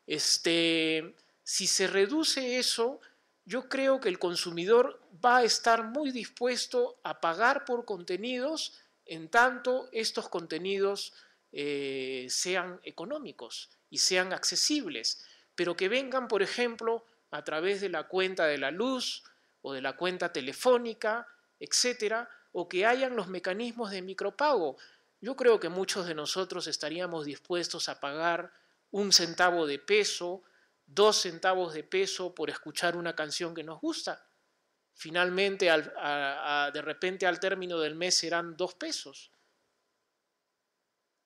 si se reduce eso, yo creo que el consumidor va a estar muy dispuesto a pagar por contenidos en tanto estos contenidos sean económicos y sean accesibles, pero que vengan, por ejemplo, a través de la cuenta de la luz o de la cuenta telefónica, etcétera, o que hayan los mecanismos de micropago. Yo creo que muchos de nosotros estaríamos dispuestos a pagar 1 centavo de peso, 2 centavos de peso por escuchar una canción que nos gusta. Finalmente, de repente al término del mes serán 2 pesos,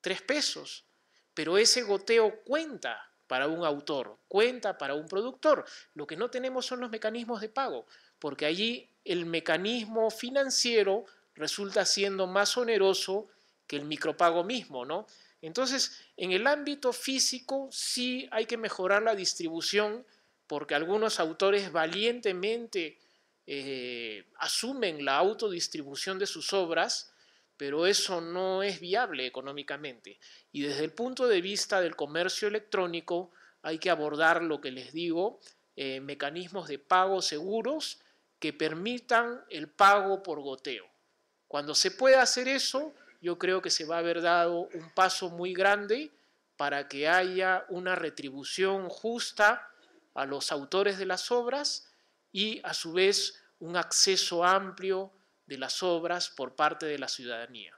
3 pesos, pero ese goteo cuenta para un autor, cuenta para un productor. Lo que no tenemos son los mecanismos de pago, porque allí el mecanismo financiero resulta siendo más oneroso que el micropago mismo, ¿no? Entonces, en el ámbito físico sí hay que mejorar la distribución porque algunos autores valientemente asumen la autodistribución de sus obras, pero eso no es viable económicamente. Y desde el punto de vista del comercio electrónico hay que abordar lo que les digo, mecanismos de pago seguros que permitan el pago por goteo. Cuando se pueda hacer eso, yo creo que se va a haber dado un paso muy grande para que haya una retribución justa a los autores de las obras y a su vez un acceso amplio de las obras por parte de la ciudadanía.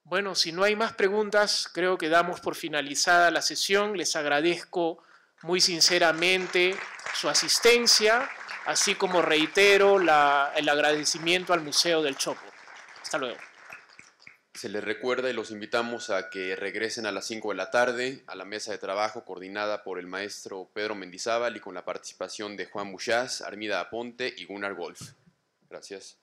Bueno, si no hay más preguntas, creo que damos por finalizada la sesión. Les agradezco muy sinceramente su asistencia, así como reitero el agradecimiento al Museo del Chopo. Hasta luego. Se les recuerda y los invitamos a que regresen a las 5 de la tarde a la mesa de trabajo coordinada por el maestro Pedro Mendizábal y con la participación de Juan Buchás, Armida Aponte y Gunnar Wolf. Gracias.